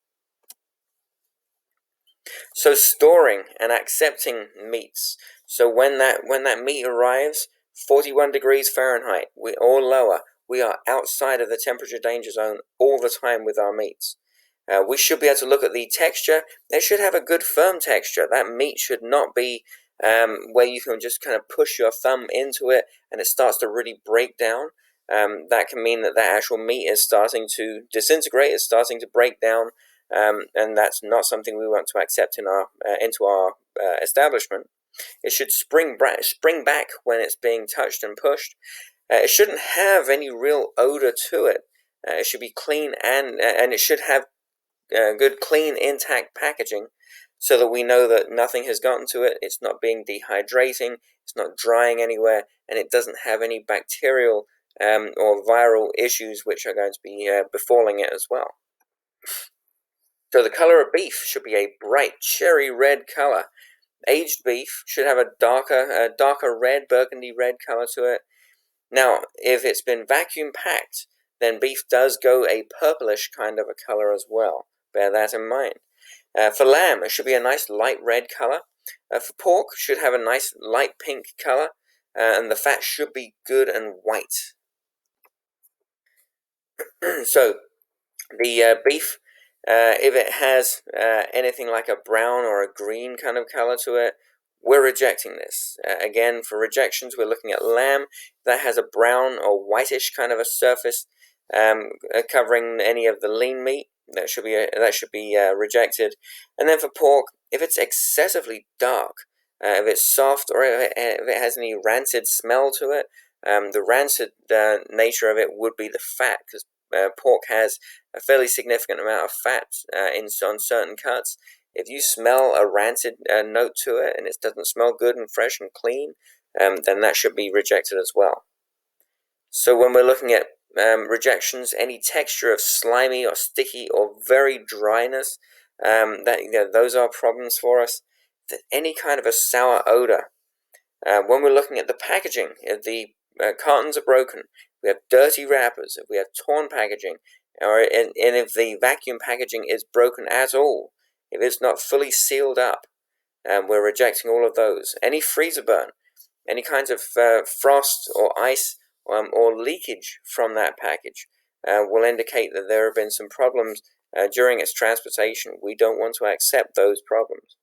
So storing and accepting meats. So when that meat arrives, 41 degrees Fahrenheit or lower, we are outside of the temperature danger zone all the time with our meats. We should be able to look at the texture. They should have a good firm texture. That meat should not be where you can just kind of push your thumb into it and it starts to really break down. That can mean that actual meat is starting to disintegrate, it's starting to break down, and that's not something we want to accept into our establishment. It should spring back when it's being touched and pushed. It shouldn't have any real odor to it. It should be clean, and it should have good, clean, intact packaging, so that we know that nothing has gotten to it. It's not being dehydrating. It's not drying anywhere, and it doesn't have any bacterial or viral issues which are going to be befalling it as well. So the color of beef should be a bright cherry red color. Aged beef should have a darker red, burgundy red color to it. Now, if it's been vacuum packed, then beef does go a purplish kind of a color as well. Bear that in mind. For lamb, it should be a nice light red color. For pork, should have a nice light pink color, and the fat should be good and white. So, the beef, if it has anything like a brown or a green kind of color to it, we're rejecting this. Again, for rejections, we're looking at lamb that has a brown or whitish kind of a surface covering any of the lean meat. That should be rejected. And then for pork, if it's excessively dark, if it's soft, or if it has any rancid smell to it, the rancid nature of it would be the fat, because pork has a fairly significant amount of fat on certain cuts. If you smell a rancid note to it and it doesn't smell good and fresh and clean, then that should be rejected as well. So when we're looking at rejections, any texture of slimy or sticky or very dryness, those are problems for us. Any kind of a sour odor. When we're looking at the packaging, if the cartons are broken, we have dirty wrappers, if we have torn packaging, and if the vacuum packaging is broken at all, if it's not fully sealed up, we're rejecting all of those. Any freezer burn, any kinds of frost or ice or leakage from that package will indicate that there have been some problems during its transportation. We don't want to accept those problems.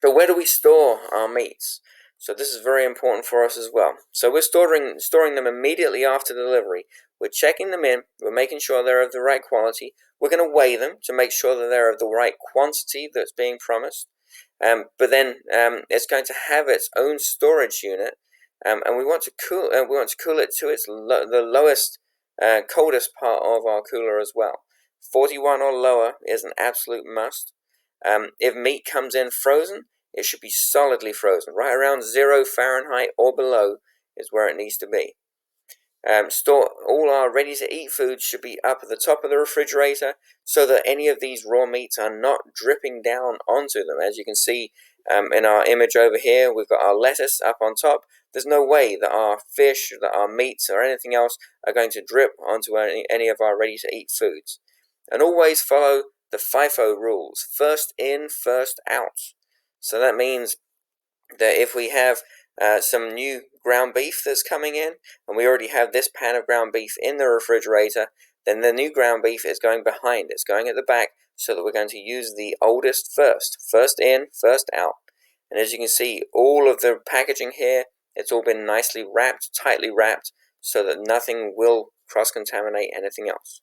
So where do we store our meats? So this is very important for us as well. So we're storing them immediately after delivery. We're checking them in. We're making sure they're of the right quality. We're going to weigh them to make sure that they're of the right quantity that's being promised. But then it's going to have its own storage unit, and we want to cool it to the lowest, coldest part of our cooler as well. 41 or lower is an absolute must. If meat comes in frozen, it should be solidly frozen. Right around 0 Fahrenheit or below is where it needs to be. All our ready-to-eat foods should be up at the top of the refrigerator, so that any of these raw meats are not dripping down onto them. As you can see, In our image over here, we've got our lettuce up on top. There's no way that our fish, that our meats, or anything else are going to drip onto any of our ready-to-eat foods. And always follow the FIFO rules. First in, first out. So that means that if we have some new ground beef that's coming in, and we already have this pan of ground beef in the refrigerator, then the new ground beef is going behind. It's going at the back, so that we're going to use the oldest first. First in, first out. And as you can see, all of the packaging here, it's all been nicely wrapped, tightly wrapped, so that nothing will cross-contaminate anything else.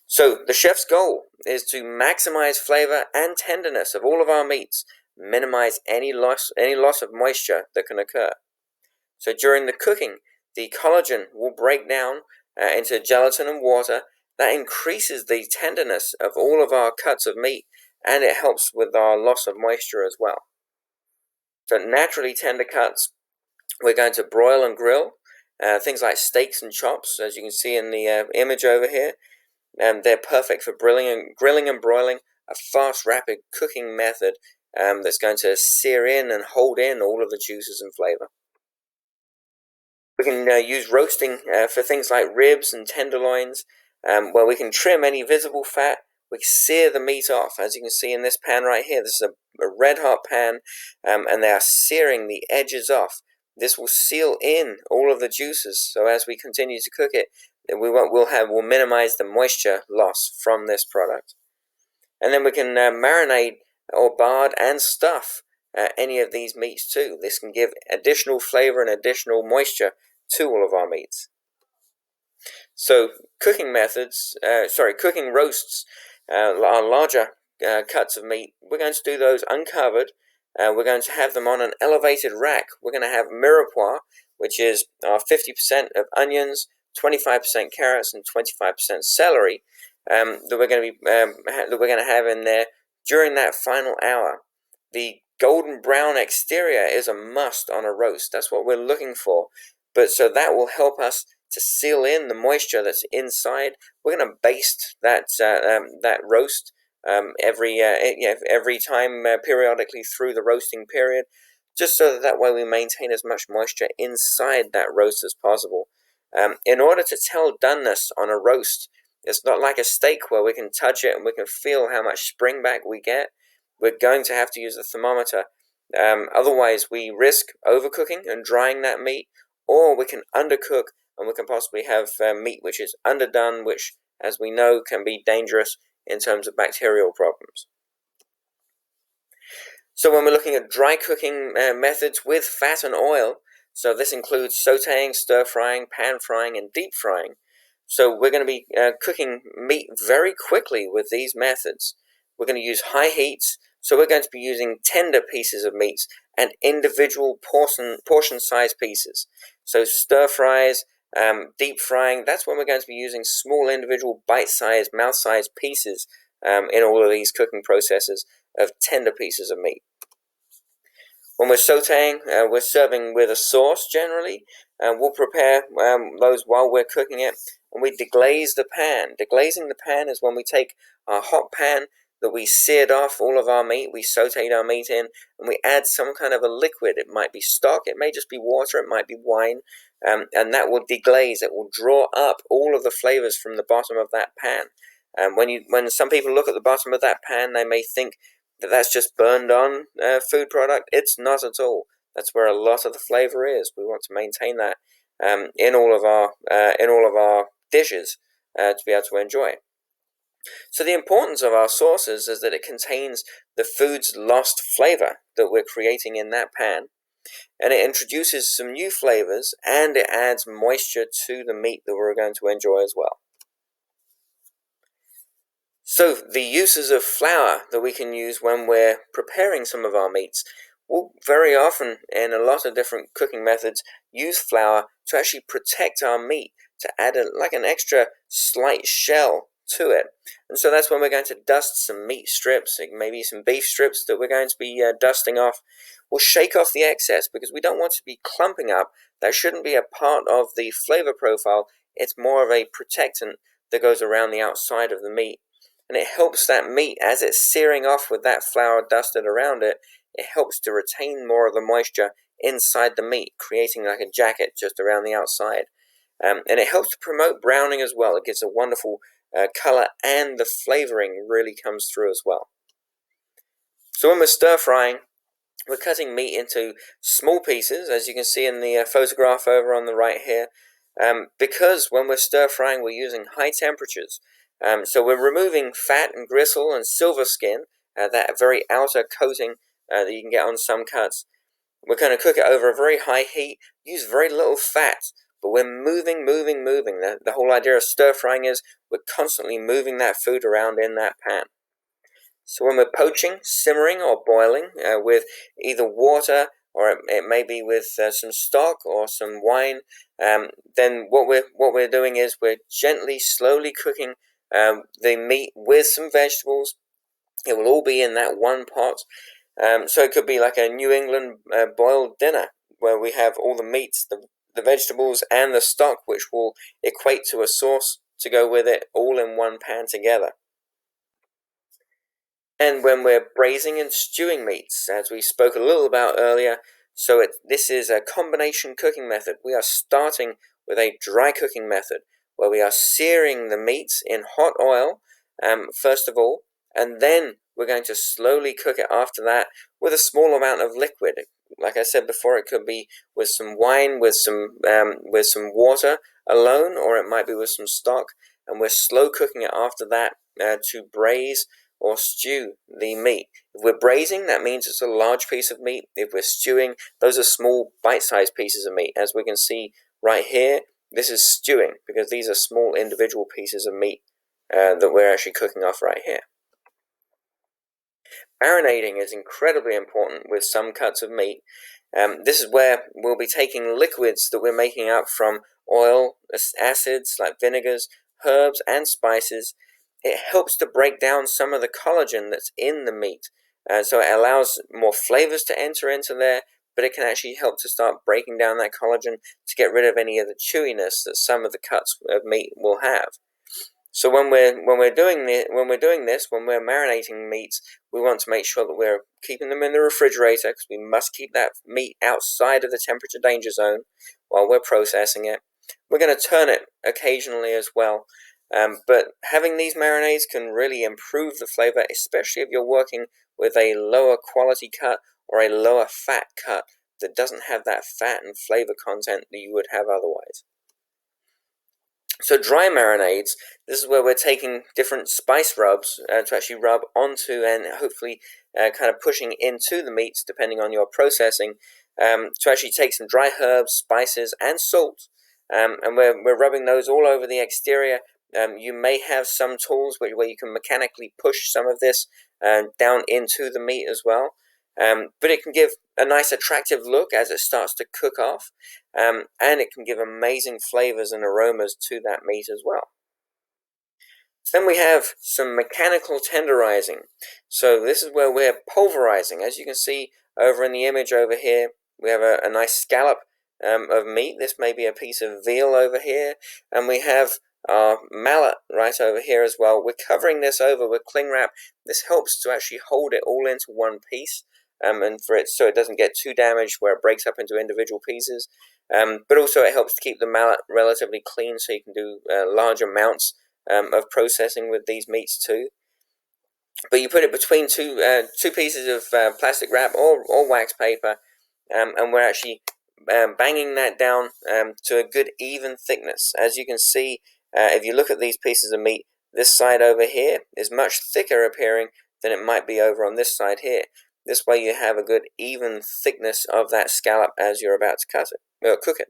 So the chef's goal is to maximize flavor and tenderness of all of our meats, minimize any loss of moisture that can occur. So during the cooking, the collagen will break down into gelatin and water. That increases the tenderness of all of our cuts of meat, and it helps with our loss of moisture as well. So naturally tender cuts, we're going to broil and grill. Things like steaks and chops, as you can see in the image over here. They're perfect for grilling and broiling, a fast, rapid cooking method that's going to sear in and hold in all of the juices and flavor. We can use roasting for things like ribs and tenderloins, where we can trim any visible fat. We sear the meat off, as you can see in this pan right here. This is a red-hot pan, and they are searing the edges off. This will seal in all of the juices, so as we continue to cook it, we'll minimize the moisture loss from this product. And then we can marinate or bard and stuff any of these meats too. This can give additional flavor and additional moisture to all of our meats. So cooking roasts, our larger cuts of meat, we're going to do those uncovered. We're going to have them on an elevated rack. We're going to have mirepoix, which is our 50% of onions, 25% carrots, and 25% celery that we're going to have in there during that final hour. The golden brown exterior is a must on a roast. That's what we're looking for. But so that will help us to seal in the moisture that's inside. We're going to baste that roast every time periodically through the roasting period, just so that way we maintain as much moisture inside that roast as possible. In order to tell doneness on a roast, it's not like a steak where we can touch it and we can feel how much spring back we get. We're going to have to use a thermometer. Otherwise, we risk overcooking and drying that meat, or we can undercook and we can possibly have meat which is underdone, which, as we know, can be dangerous in terms of bacterial problems. So when we're looking at dry cooking methods with fat and oil, so this includes sauteing, stir frying, pan frying, and deep frying. So we're going to be cooking meat very quickly with these methods. We're going to use high heats, so we're going to be using tender pieces of meats and individual portion-sized pieces. So stir fries, deep frying, that's when we're going to be using small individual bite-sized, mouth-sized pieces in all of these cooking processes of tender pieces of meat. When we're sauteing, we're serving with a sauce generally, and we'll prepare those while we're cooking it, and we deglaze the pan. Deglazing the pan is when we take our hot pan that we seared off all of our meat, we sauteed our meat in, and we add some kind of a liquid. It might be stock, it may just be water, it might be wine, and that will deglaze. It will draw up all of the flavors from the bottom of that pan. When some people look at the bottom of that pan, they may think that that's just burned on food product. It's not at all. That's where a lot of the flavor is. We want to maintain that in all of our dishes to be able to enjoy it. So the importance of our sauces is that it contains the food's lost flavor that we're creating in that pan, and it introduces some new flavors, and it adds moisture to the meat that we're going to enjoy as well. So the uses of flour that we can use when we're preparing some of our meats, we'll very often, in a lot of different cooking methods, use flour to actually protect our meat, to add an extra slight shell to it. And so that's when we're going to dust some meat strips, maybe some beef strips that we're going to be dusting off. We'll shake off the excess because we don't want to be clumping up. That shouldn't be a part of the flavor profile. It's more of a protectant that goes around the outside of the meat. and it helps that meat, as it's searing off with that flour dusted around it, it helps to retain more of the moisture inside the meat, creating like a jacket just around the outside. And it helps to promote browning as well. It gives a wonderful color, and the flavoring really comes through as well. So when we're stir frying, we're cutting meat into small pieces, as you can see in the photograph over on the right here, because when we're stir frying, we're using high temperatures. So we're removing fat and gristle and silver skin, that very outer coating that you can get on some cuts. We're going to cook it over a very high heat, use very little fat, but we're moving. The whole idea of stir frying is we're constantly moving that food around in that pan. So when we're poaching, simmering, or boiling with either water, or it may be with some stock or some wine, then what we're doing is we're gently, slowly cooking the meat with some vegetables. It will all be in that one pot. So it could be like a New England boiled dinner, where we have all the meats, the vegetables, and the stock, which will equate to a sauce to go with it, all in one pan together. And when we're braising and stewing meats, as we spoke a little about earlier, so this is a combination cooking method. We are starting with a dry cooking method, where we are searing the meats in hot oil, first of all, and then we're going to slowly cook it after that with a small amount of liquid. Like I said before, it could be with some wine, with some water alone, or it might be with some stock, and we're slow cooking it after that to braise or stew the meat. If we're braising, that means it's a large piece of meat. If we're stewing, those are small bite-sized pieces of meat. As we can see right here, this is stewing, because these are small individual pieces of meat that we're actually cooking off right here. Marinating is incredibly important with some cuts of meat. This is where we'll be taking liquids that we're making up from oil, acids like vinegars, herbs, and spices. It helps to break down some of the collagen that's in the meat. So it allows more flavors to enter into there, but it can actually help to start breaking down that collagen to get rid of any of the chewiness that some of the cuts of meat will have. So when we're doing this, when we're marinating meats, we want to make sure that we're keeping them in the refrigerator, because we must keep that meat outside of the temperature danger zone while we're processing it. We're going to turn it occasionally as well. But having these marinades can really improve the flavor, especially if you're working with a lower quality cut or a lower fat cut that doesn't have that fat and flavor content that you would have otherwise. So dry marinades, this is where we're taking different spice rubs to actually rub onto and hopefully kind of pushing into the meats, depending on your processing, to actually take some dry herbs, spices, and salt. And we're rubbing those all over the exterior. You may have some tools where you can mechanically push some of this down into the meat as well. But it can give a nice attractive look as it starts to cook off, and it can give amazing flavors and aromas to that meat as well. So then we have some mechanical tenderizing. So this is where we're pulverizing. As you can see over in the image over here, we have a nice scallop of meat. This may be a piece of veal over here, and we have our mallet right over here as well. We're covering this over with cling wrap. This helps to actually hold it all into one piece, and for it so it doesn't get too damaged where it breaks up into individual pieces. But also it helps to keep the mallet relatively clean, so you can do large amounts of processing with these meats too. But you put it between two pieces of plastic wrap or wax paper, and we're actually banging that down to a good even thickness. As you can see, if you look at these pieces of meat, this side over here is much thicker appearing than it might be over on this side here. This way you have a good even thickness of that scallop as you're about to cook it.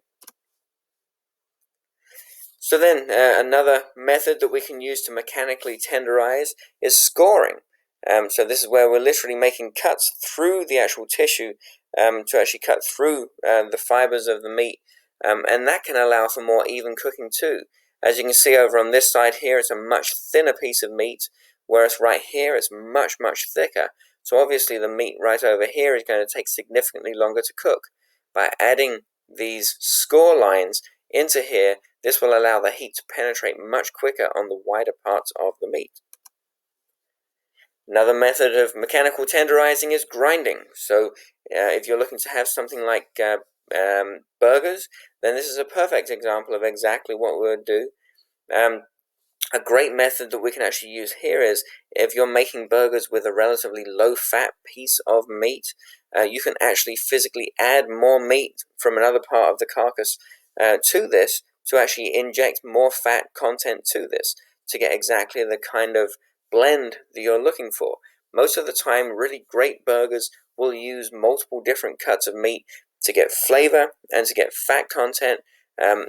So then another method that we can use to mechanically tenderize is scoring. So this is where we're literally making cuts through the actual tissue to actually cut through the fibers of the meat, and that can allow for more even cooking too. As you can see over on this side here, it's a much thinner piece of meat, whereas right here it's much thicker. So obviously the meat right over here is going to take significantly longer to cook. By adding these score lines into here, this will allow the heat to penetrate much quicker on the wider parts of the meat. Another method of mechanical tenderizing is grinding. So if you're looking to have something like burgers, then this is a perfect example of exactly what we would do. A great method that we can actually use here is if you're making burgers with a relatively low-fat piece of meat, you can actually physically add more meat from another part of the carcass to this to actually inject more fat content to this to get exactly the kind of blend that you're looking for. Most of the time, really great burgers will use multiple different cuts of meat to get flavor and to get fat content, and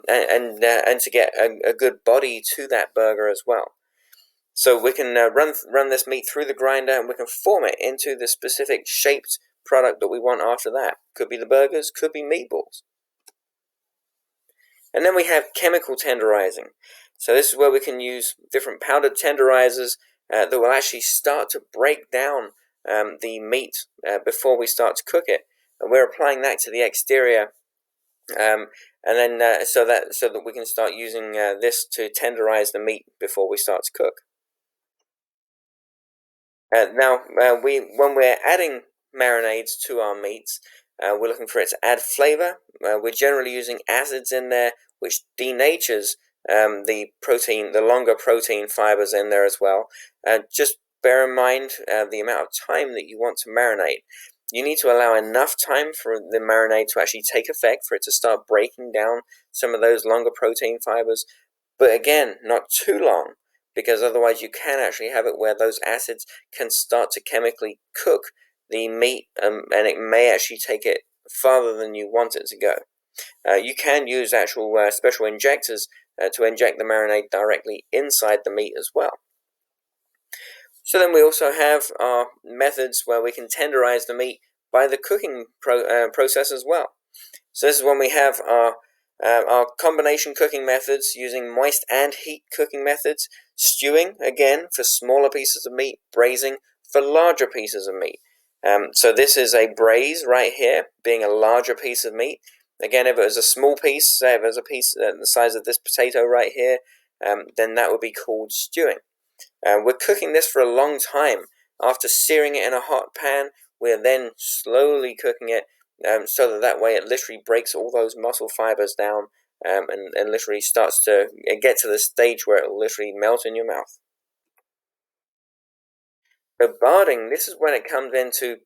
to get a good body to that burger as well. So we can run this meat through the grinder, and we can form it into the specific shaped product that we want after that. Could be the burgers, could be meatballs. And then we have chemical tenderizing. So this is where we can use different powdered tenderizers that will actually start to break down the meat before we start to cook it. And we're applying that to the exterior, and then so that we can start using this to tenderize the meat before we start to cook. Now, when we're adding marinades to our meats, we're looking for it to add flavor. We're generally using acids in there, which denatures the protein, the longer protein fibers in there as well. Just bear in mind the amount of time that you want to marinate. You need to allow enough time for the marinade to actually take effect, for it to start breaking down some of those longer protein fibers. But again, not too long, because otherwise you can actually have it where those acids can start to chemically cook the meat, and it may actually take it farther than you want it to go. You can use actual special injectors to inject the marinade directly inside the meat as well. So then we also have our methods where we can tenderize the meat by the cooking process as well. So this is when we have our combination cooking methods using moist and heat cooking methods, stewing, again, for smaller pieces of meat, braising for larger pieces of meat. So this is a braise right here, being a larger piece of meat. Again, if it was a small piece, say if it was a piece the size of this potato right here, then that would be called stewing. We're cooking this for a long time. After searing it in a hot pan, we're then slowly cooking it so that way it literally breaks all those muscle fibers down, and literally starts to get to the stage where it will literally melt in your mouth. So barding, this is when it comes into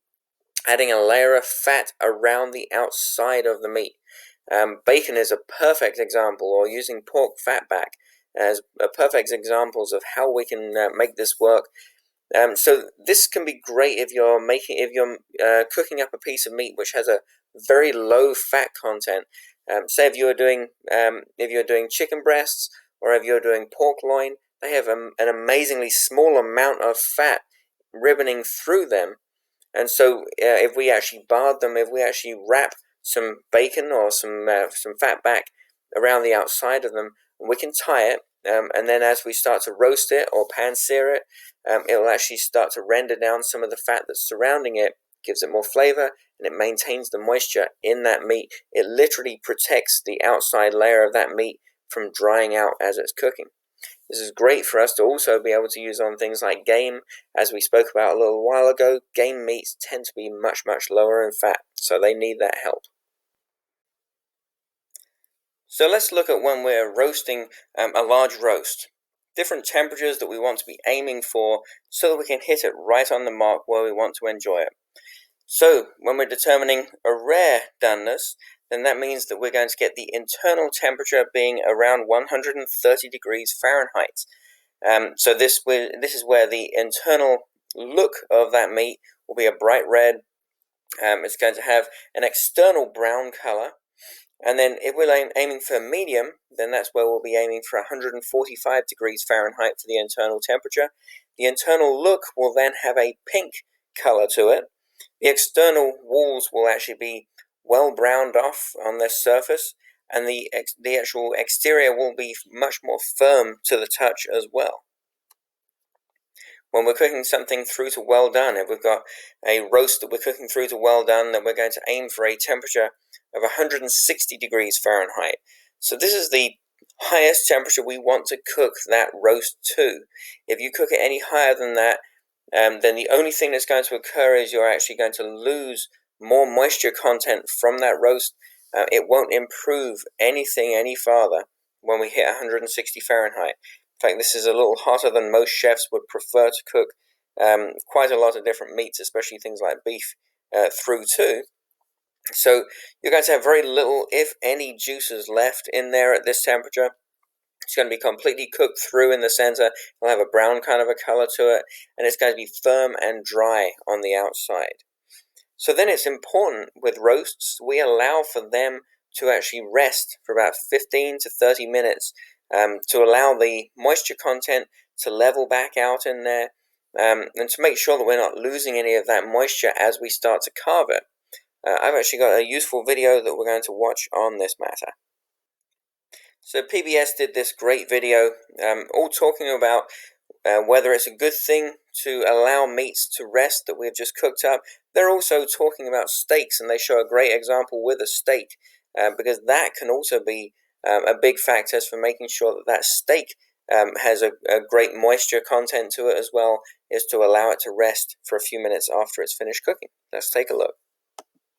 adding a layer of fat around the outside of the meat. Bacon is a perfect example, or using pork fatback as perfect examples of how we can make this work. So this can be great if you're cooking up a piece of meat which has a very low fat content. Say if you're doing chicken breasts, or if you're doing pork loin, they have an amazingly small amount of fat ribboning through them. And so if we actually bard them, if we actually wrap some bacon or some fat back around the outside of them, we can tie it, and then as we start to roast it or pan sear it, it will actually start to render down some of the fat that's surrounding it, gives it more flavor, and it maintains the moisture in that meat. It literally protects the outside layer of that meat from drying out as it's cooking. This is great for us to also be able to use on things like game. As we spoke about a little while ago, game meats tend to be much, much lower in fat, so they need that help. So let's look at when we're roasting a large roast. Different temperatures that we want to be aiming for so that we can hit it right on the mark where we want to enjoy it. So when we're determining a rare doneness, then that means that we're going to get the internal temperature being around 130 degrees Fahrenheit. So this is where the internal look of that meat will be a bright red. It's going to have an external brown color. And then if we're aiming for medium, then that's where we'll be aiming for 145 degrees Fahrenheit for the internal temperature. The internal look will then have a pink color to it. The external walls will actually be well browned off on their surface, and the actual exterior will be much more firm to the touch as well. When we're cooking something through to well done, if we've got a roast that we're cooking through to well done, then we're going to aim for a temperature of 160 degrees Fahrenheit. So this is the highest temperature we want to cook that roast to. If you cook it any higher than that, then the only thing that's going to occur is you're actually going to lose more moisture content from that roast. It won't improve anything any farther when we hit 160 Fahrenheit. In fact, this is a little hotter than most chefs would prefer to cook quite a lot of different meats, especially things like beef, through too. So you're going to have very little, if any, juices left in there at this temperature. It's going to be completely cooked through in the center. It'll have a brown kind of a color to it, and it's going to be firm and dry on the outside. So then it's important with roasts, we allow for them to actually rest for about 15 to 30 minutes to allow the moisture content to level back out in there and to make sure that we're not losing any of that moisture as we start to carve it. I've actually got a useful video that we're going to watch on this matter. So PBS did this great video, all talking about whether it's a good thing to allow meats to rest that we've just cooked up. They're also talking about steaks, and they show a great example with a steak, because that can also be a big factor for making sure that that steak has a great moisture content to it as well, is to allow it to rest for a few minutes after it's finished cooking. Let's take a look.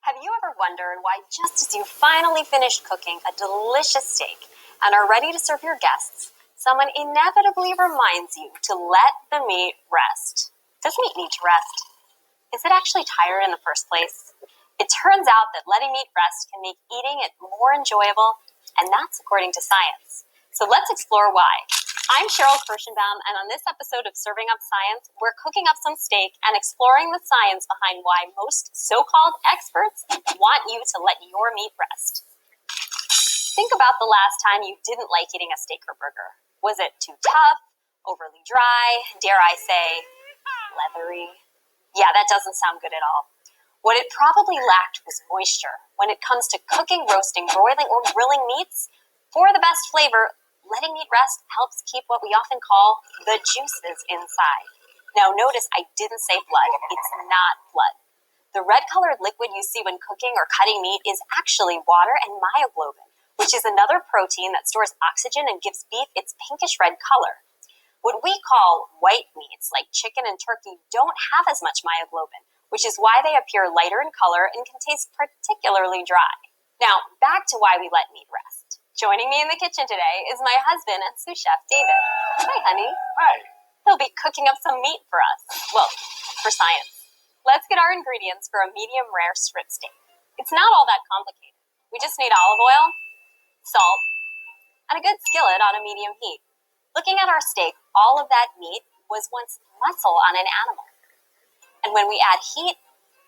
Have you ever wondered why just as you finally finished cooking a delicious steak and are ready to serve your guests, someone inevitably reminds you to let the meat rest? Does meat need to rest? Is it actually tired in the first place? It turns out that letting meat rest can make eating it more enjoyable, and that's according to science. So let's explore why. I'm Sheril Kirshenbaum, and on this episode of Serving Up Science, we're cooking up some steak and exploring the science behind why most so-called experts want you to let your meat rest. Think about the last time you didn't like eating a steak or burger. Was it too tough, overly dry, dare I say, leathery? Yeah, that doesn't sound good at all. What it probably lacked was moisture. When it comes to cooking, roasting, broiling, or grilling meats, for the best flavor, letting meat rest helps keep what we often call the juices inside. Now notice I didn't say blood. It's not blood. The red-colored liquid you see when cooking or cutting meat is actually water and myoglobin, which is another protein that stores oxygen and gives beef its pinkish red color. What we call white meats, like chicken and turkey, don't have as much myoglobin, which is why they appear lighter in color and can taste particularly dry. Now, back to why we let meat rest. Joining me in the kitchen today is my husband and sous chef, David. Hi, honey. Hi. He'll be cooking up some meat for us. Well, for science. Let's get our ingredients for a medium rare strip steak. It's not all that complicated. We just need olive oil, salt, and a good skillet on a medium heat. Looking at our steak, all of that meat was once muscle on an animal. And when we add heat,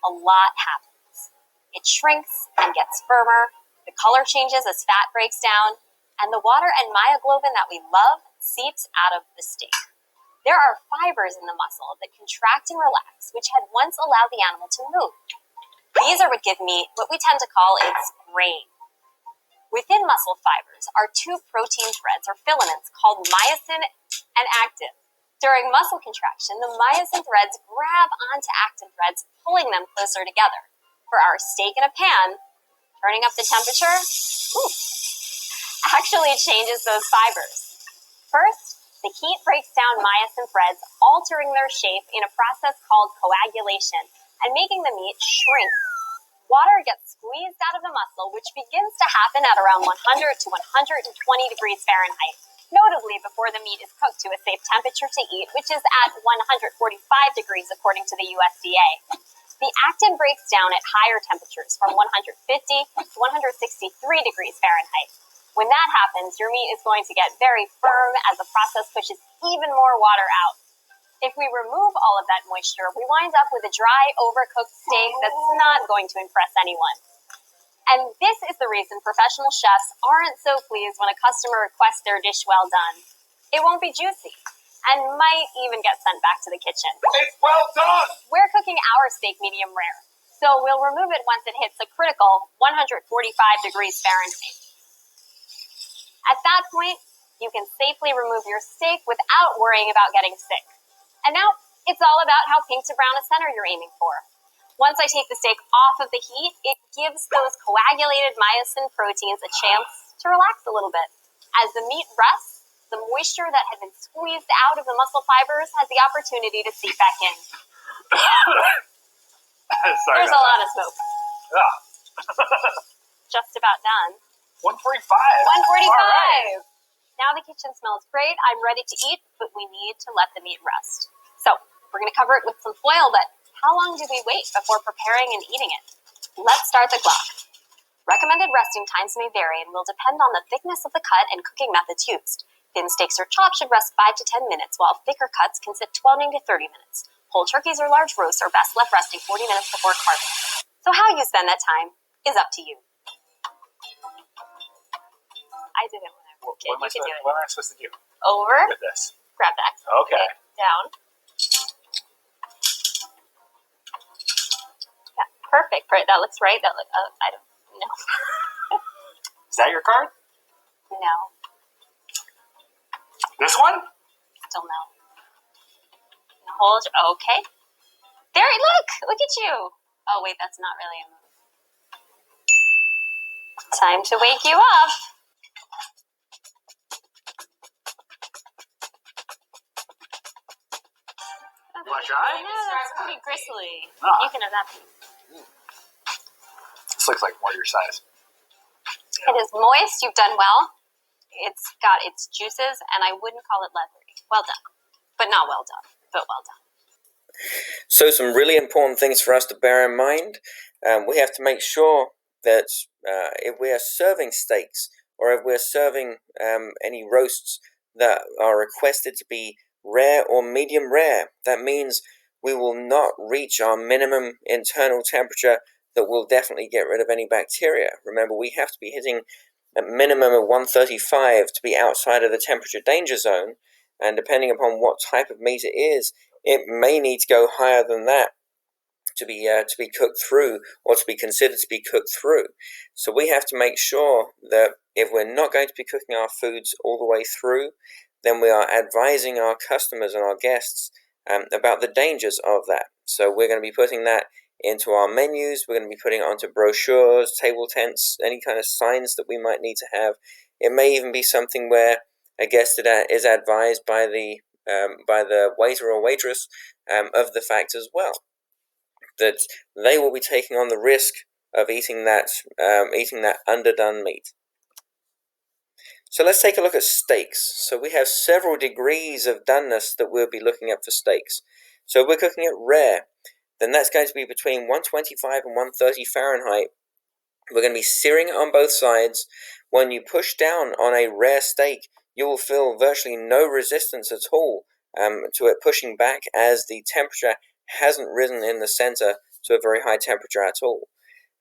a lot happens. It shrinks and gets firmer, the color changes as fat breaks down, and the water and myoglobin that we love seeps out of the steak. There are fibers in the muscle that contract and relax, which had once allowed the animal to move. These are what give meat what we tend to call its grain. Within muscle fibers are two protein threads or filaments called myosin and actin. During muscle contraction, the myosin threads grab onto actin threads, pulling them closer together. For our steak in a pan, turning up the temperature actually changes those fibers. First, the heat breaks down myosin threads, altering their shape in a process called coagulation and making the meat shrink. Water gets squeezed out of the muscle, which begins to happen at around 100 to 120 degrees Fahrenheit, notably before the meat is cooked to a safe temperature to eat, which is at 145 degrees according to the USDA. The actin breaks down at higher temperatures from 150 to 163 degrees Fahrenheit. When that happens, your meat is going to get very firm as the process pushes even more water out. If we remove all of that moisture, we wind up with a dry, overcooked steak that's not going to impress anyone. And this is the reason professional chefs aren't so pleased when a customer requests their dish well done. It won't be juicy and might even get sent back to the kitchen. It's well done! We're cooking our steak medium rare, so we'll remove it once it hits a critical 145 degrees Fahrenheit. At that point, you can safely remove your steak without worrying about getting sick. And now, it's all about how pink to brown a center you're aiming for. Once I take the steak off of the heat, it gives those coagulated myosin proteins a chance to relax a little bit. As the meat rests, The moisture that had been squeezed out of the muscle fibers has the opportunity to seep back in. There's a lot of smoke. Yeah. Just about done. 145. 145. Right. Now the kitchen smells great. I'm ready to eat, but we need to let the meat rest. So we're going to cover it with some foil, but how long do we wait before preparing and eating it? Let's start the clock. Recommended resting times may vary and will depend on the thickness of the cut and cooking methods used. Thin steaks or chops should rest 5 to 10 minutes, while thicker cuts can sit 12 to 30 minutes. Whole turkeys or large roasts are best left resting 40 minutes before carving. So how you spend that time is up to you. I did it when I was a kid. You can do it. What am I supposed to do? Over. With this. Grab that. Okay. Down. Yeah, perfect. That looks right. That look. I don't know. Is that your card? No. This one? Still no. Hold. Okay. There. Look. Look at you. Oh wait, that's not really a move. Time to wake you up. You want to try? No, that's pretty gristly. Ah. You can have that piece. This looks like more your size. It is moist. You've done well. It's got its juices, and I wouldn't call it leathery. Well done. But not well done, but well done. So some really important things for us to bear in mind. We have to make sure that if we are serving steaks or if we're serving any roasts that are requested to be rare or medium rare, that means we will not reach our minimum internal temperature that will definitely get rid of any bacteria. Remember, we have to be hitting a minimum of 135 to be outside of the temperature danger zone, and depending upon what type of meat it is, it may need to go higher than that to be cooked through, or to be considered to be cooked through. So we have to make sure that if we're not going to be cooking our foods all the way through, then we are advising our customers and our guests about the dangers of that. So we're going to be putting that into our menus. We're going to be putting it onto brochures, table tents, any kind of signs that we might need to have. It may even be something where a guest is advised by the waiter or waitress of the fact as well, that they will be taking on the risk of eating that underdone meat. So let's take a look at steaks. So we have several degrees of doneness that we'll be looking at for steaks. So if we're cooking it rare, then that's going to be between 125 and 130 Fahrenheit. We're going to be searing it on both sides. When you push down on a rare steak, you will feel virtually no resistance at all to it pushing back, as the temperature hasn't risen in the center to a very high temperature at all.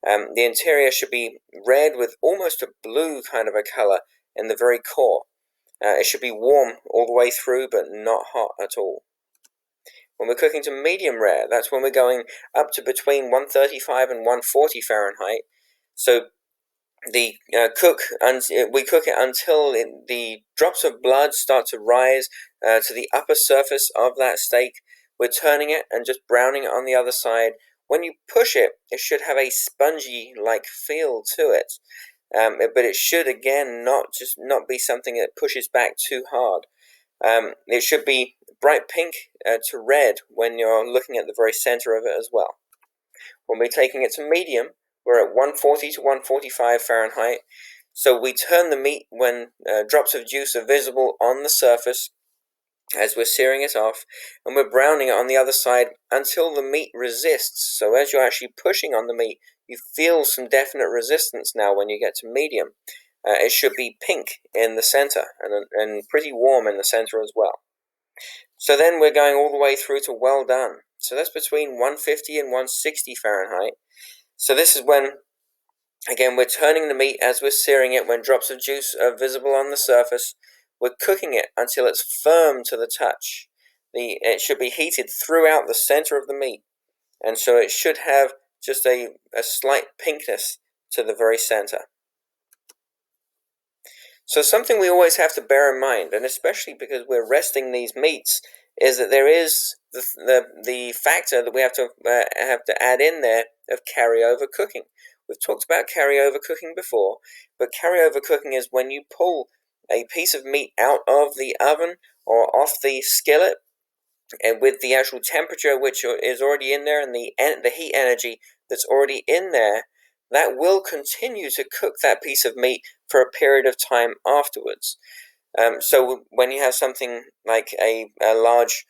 The interior should be red with almost a blue kind of a color in the very core. It should be warm all the way through, but not hot at all. When we're cooking to medium rare, that's when we're going up to between 135 and 140 Fahrenheit. So we cook it until the drops of blood start to rise to the upper surface of that steak. We're turning it and just browning it on the other side. When you push it, it should have a spongy-like feel to it. But it should, again, not be something that pushes back too hard. It should be bright pink to red when you're looking at the very center of it as well. When we're taking it to medium, we're at 140 to 145 Fahrenheit. So we turn the meat when drops of juice are visible on the surface as we're searing it off, and we're browning it on the other side until the meat resists. So as you're actually pushing on the meat, you feel some definite resistance now when you get to medium. It should be pink in the center and pretty warm in the center as well. So then we're going all the way through to well done. So that's between 150 and 160 Fahrenheit. So this is when, again, we're turning the meat as we're searing it. When drops of juice are visible on the surface, we're cooking it until it's firm to the touch. It should be heated throughout the center of the meat, and so it should have just a slight pinkness to the very center. So something we always have to bear in mind, and especially because we're resting these meats, is that there is the factor that we have to add in there of carryover cooking. We've talked about carryover cooking before, but carryover cooking is when you pull a piece of meat out of the oven or off the skillet, and with the actual temperature which is already in there and the heat energy that's already in there, that will continue to cook that piece of meat for a period of time afterwards. So when you have something like a large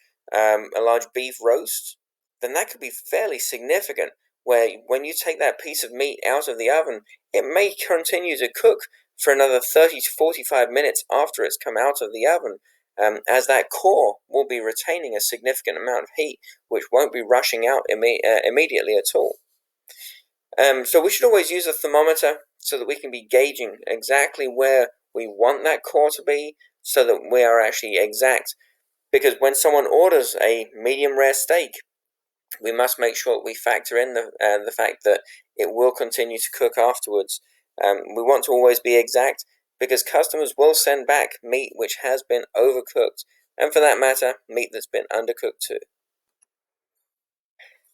beef roast, then that could be fairly significant, where when you take that piece of meat out of the oven, it may continue to cook for another 30 to 45 minutes after it's come out of the oven, as that core will be retaining a significant amount of heat, which won't be rushing out immediately at all. So we should always use a thermometer so that we can be gauging exactly where we want that core to be, so that we are actually exact. Because when someone orders a medium rare steak, we must make sure that we factor in the fact that it will continue to cook afterwards. We want to always be exact, because customers will send back meat which has been overcooked, and for that matter, meat that's been undercooked too.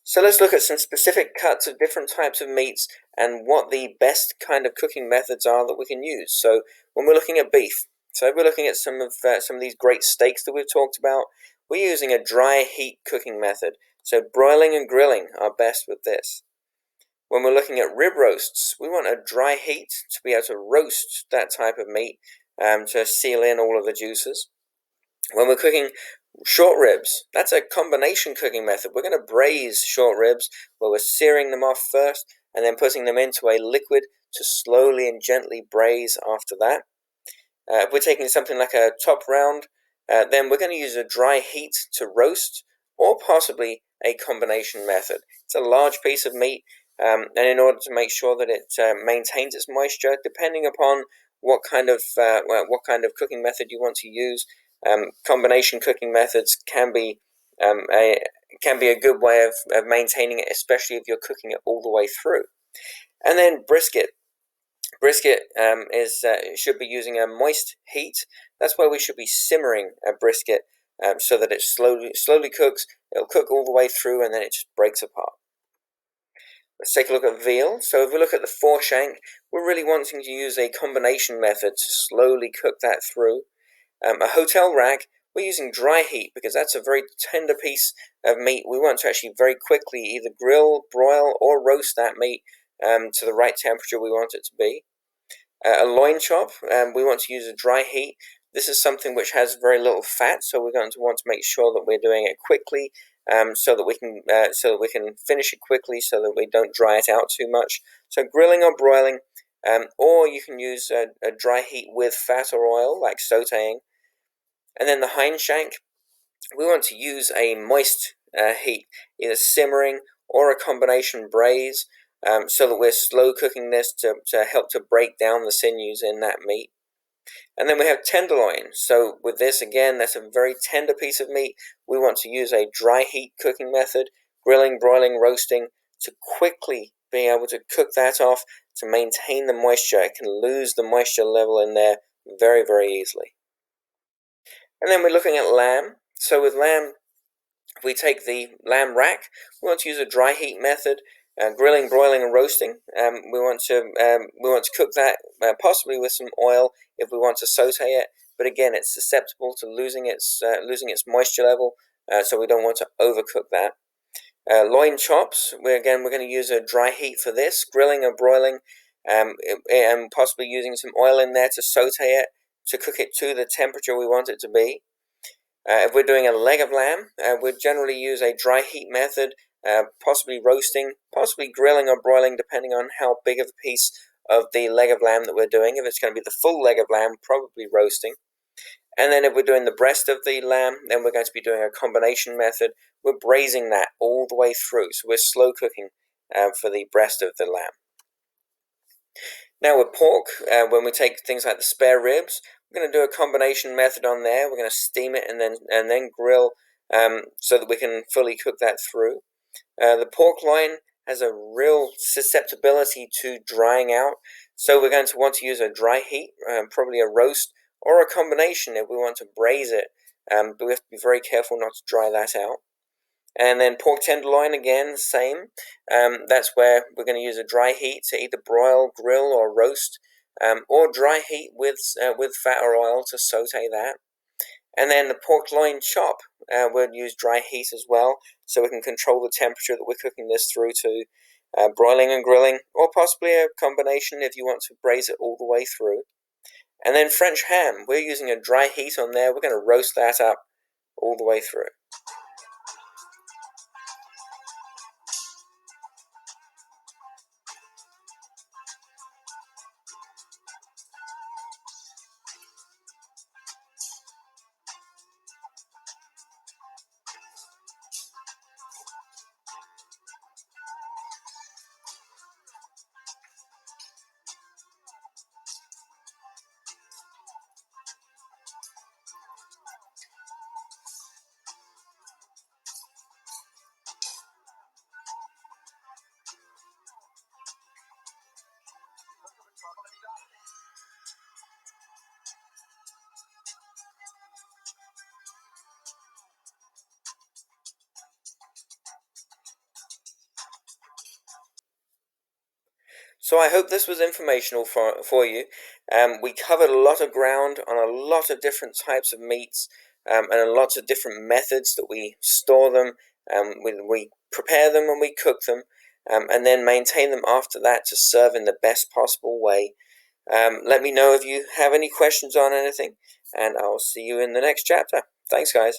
So let's look at some specific cuts of different types of meats and what the best kind of cooking methods are that we can use. So when we're looking at beef, so we're looking at some of these great steaks that we've talked about, we're using a dry heat cooking method. So broiling and grilling are best with this. When we're looking at rib roasts, we want a dry heat to be able to roast that type of meat, to seal in all of the juices. When we're cooking short ribs, that's a combination cooking method. We're going to braise short ribs, where we're searing them off first and then putting them into a liquid to slowly and gently braise after that. If we're taking something like a top round, then we're going to use a dry heat to roast, or possibly a combination method. It's a large piece of meat, and in order to make sure that it maintains its moisture, depending upon what kind of cooking method you want to use, combination cooking methods can be a good way of maintaining it, especially if you're cooking it all the way through. And then brisket. Brisket should be using a moist heat. That's where we should be simmering a brisket, so that it slowly cooks. It'll cook all the way through, and then it just breaks apart. Let's take a look at veal. So if we look at the foreshank, we're really wanting to use a combination method to slowly cook that through. A hotel rack, we're using dry heat because that's a very tender piece of meat. We want to actually very quickly either grill, broil, or roast that meat to the right temperature we want it to be. A loin chop, we want to use a dry heat. This is something which has very little fat, so we're going to want to make sure that we're doing it quickly, so that we can finish it quickly, so that we don't dry it out too much. So grilling or broiling, or you can use a dry heat with fat or oil, like sautéing. And then the hind shank, we want to use a moist heat, either simmering or a combination braise, so that we're slow cooking this to help to break down the sinews in that meat. And then we have tenderloin. So with this, again, that's a very tender piece of meat. We want to use a dry heat cooking method, grilling, broiling, roasting, to quickly be able to cook that off to maintain the moisture. It can lose the moisture level in there very, very easily. And then we're looking at lamb. So with lamb, if we take the lamb rack, we want to use a dry heat method, grilling, broiling, and roasting. We want to cook that possibly with some oil if we want to saute it. But again, it's susceptible to losing its moisture level, so we don't want to overcook that. Loin chops, we're going to use a dry heat for this, grilling or broiling, and possibly using some oil in there to saute it, to cook it to the temperature we want it to be. If we're doing a leg of lamb, we'd generally use a dry heat method, possibly roasting, possibly grilling or broiling, depending on how big of a piece of the leg of lamb that we're doing. If it's going to be the full leg of lamb, probably roasting. And then if we're doing the breast of the lamb, then we're going to be doing a combination method. We're braising that all the way through, so we're slow cooking for the breast of the lamb. Now with pork, when we take things like the spare ribs, we're going to do a combination method on there. We're going to steam it and then grill, so that we can fully cook that through. The pork loin has a real susceptibility to drying out, so we're going to want to use a dry heat, probably a roast, or a combination if we want to braise it, but we have to be very careful not to dry that out. And then pork tenderloin, again, same. That's where we're going to use a dry heat to either broil, grill, or roast. or dry heat with fat or oil to saute that. And then the pork loin chop, we'll use dry heat as well, so we can control the temperature that we're cooking this through to broiling and grilling, or possibly a combination if you want to braise it all the way through. And then French ham, we're using a dry heat on there. We're going to roast that up all the way through. So I hope this was informational for you. We covered a lot of ground on a lot of different types of meats, and a lots of different methods that we store them, we prepare them and we cook them, and then maintain them after that to serve in the best possible way. Let me know if you have any questions on anything, and I'll see you in the next chapter. Thanks, guys.